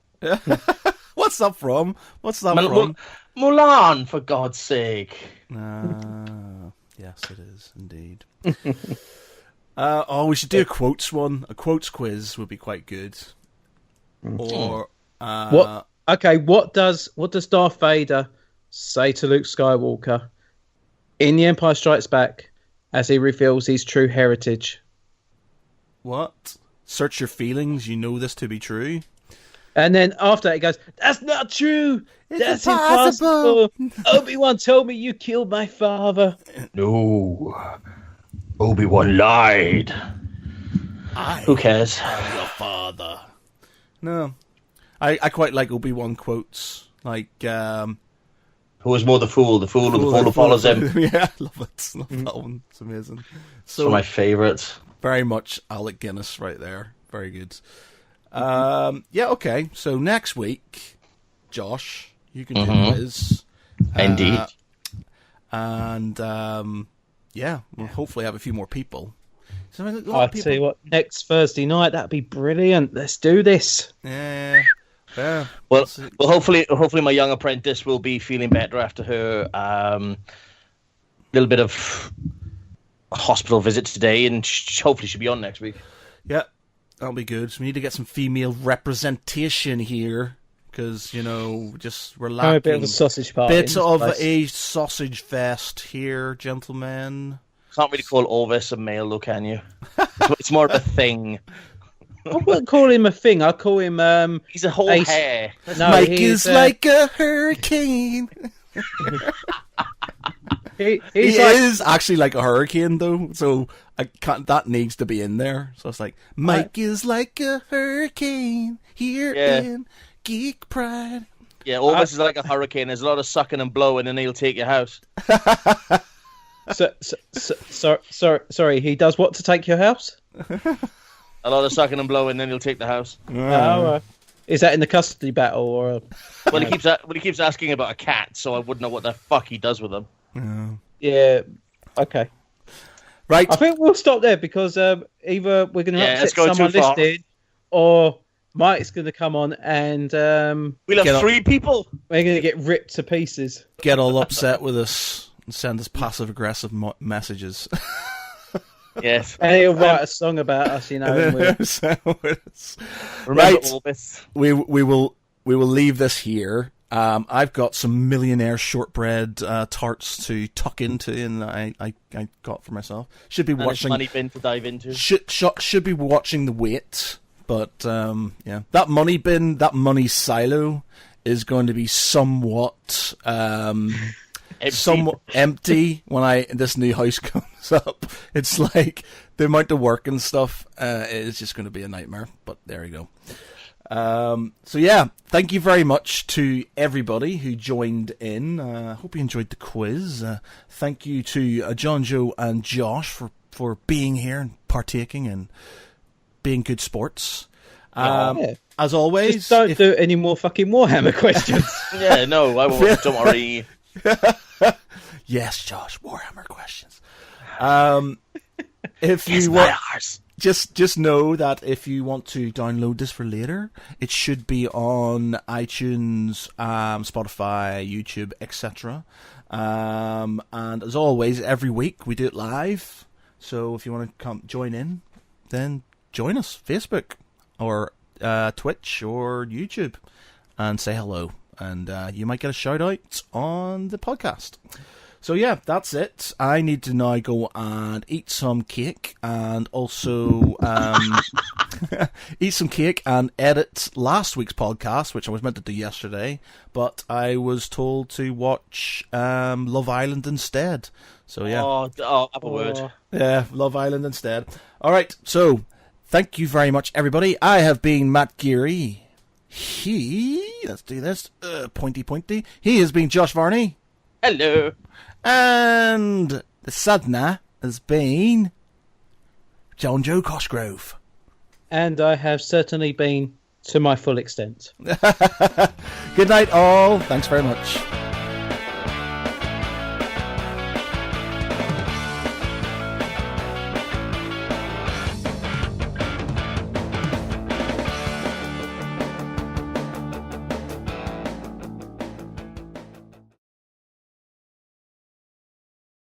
What's that from? From? Mulan, for God's sake. Yes, it is indeed. We should do a quotes one. A quotes quiz would be quite good. Or what? Okay, what does Darth Vader say to Luke Skywalker in The Empire Strikes Back as he reveals his true heritage? What? Search your feelings. You know this to be true. And then after that, he goes, "That's not true. That's impossible. Obi-Wan told me you killed my father." No. Obi-Wan lied. Who cares? I'm your father. No. I quite like Obi-Wan quotes. Like, who is more the fool? The fool or the fool who follows him? Yeah, I love it. Love that one. It's amazing. So, one of my favourites. Very much Alec Guinness right there. Very good. Okay. So next week, Josh, you can do quiz. Indeed. We'll hopefully have a few more people. So, I'll tell you what, next Thursday night, that'd be brilliant. Let's do this. Yeah. Well, hopefully my young apprentice will be feeling better after her little bit of hospital visit today, and hopefully she'll be on next week. Yeah, that'll be good. So we need to get some female representation here, because, just we're lacking. A bit of a sausage party. Bit of a sausage fest here, gentlemen. Can't really call Orvis a male, though, can you? It's more of a thing. I wouldn't call him a thing. I'll call him... he's a whole hair. No, Mike is like a hurricane. He is actually like a hurricane, though, so I can't. That needs to be in there. So it's like Mike is like a hurricane here in Geek Pride. Yeah, Orvis is like a hurricane. There's a lot of sucking and blowing, and he'll take your house. Sorry, he does what to take your house? A lot of sucking and blowing, then he'll take the house. Is that in the custody battle or? Well, he keeps asking about a cat, so I wouldn't know what the fuck he does with them. Yeah. Okay. Right. I think we'll stop there because either we're going to upset someone listening, or Mike's going to come on and we'll have 3 people. We're going to get ripped to pieces. Get all upset with us and send us passive-aggressive messages. Yes. And he'll write a song about us, you know. Remember Orbis. We will leave this here. I've got some millionaire shortbread tarts to tuck into, and I got for myself. Should be watching. Money bin to dive into. Should be watching the weight, but that money bin, that money silo, is going to be somewhat empty when this new house comes up. It's like the amount of work and stuff is just going to be a nightmare. But there you go. So yeah, thank you very much to everybody who joined in. Hope you enjoyed the quiz. Thank you to John, Joe, and Josh for being here and partaking and being good sports. As always, just don't do any more fucking Warhammer questions. Yeah, no, I won't. Don't worry. Yes, Josh, Warhammer questions. If you want, just know that if you want to download this for later, it should be on iTunes, Spotify, YouTube, etc. And as always, every week we do it live. So if you want to come join in, then join us, Facebook or Twitch or YouTube, and say hello. And you might get a shout out on the podcast. So yeah, that's it. I need to now go and eat some cake and also eat some cake and edit last week's podcast, which I was meant to do yesterday, but I was told to watch Love Island instead. So yeah. Oh, have a word. Yeah, Love Island instead. All right, so thank you very much, everybody. I have been Matt Geary. Let's do this. Pointy. He has been Josh Varney. Hello. And the Sadna has been John Joe Cosgrove. And I have certainly been to my full extent. Good night, all. Thanks very much.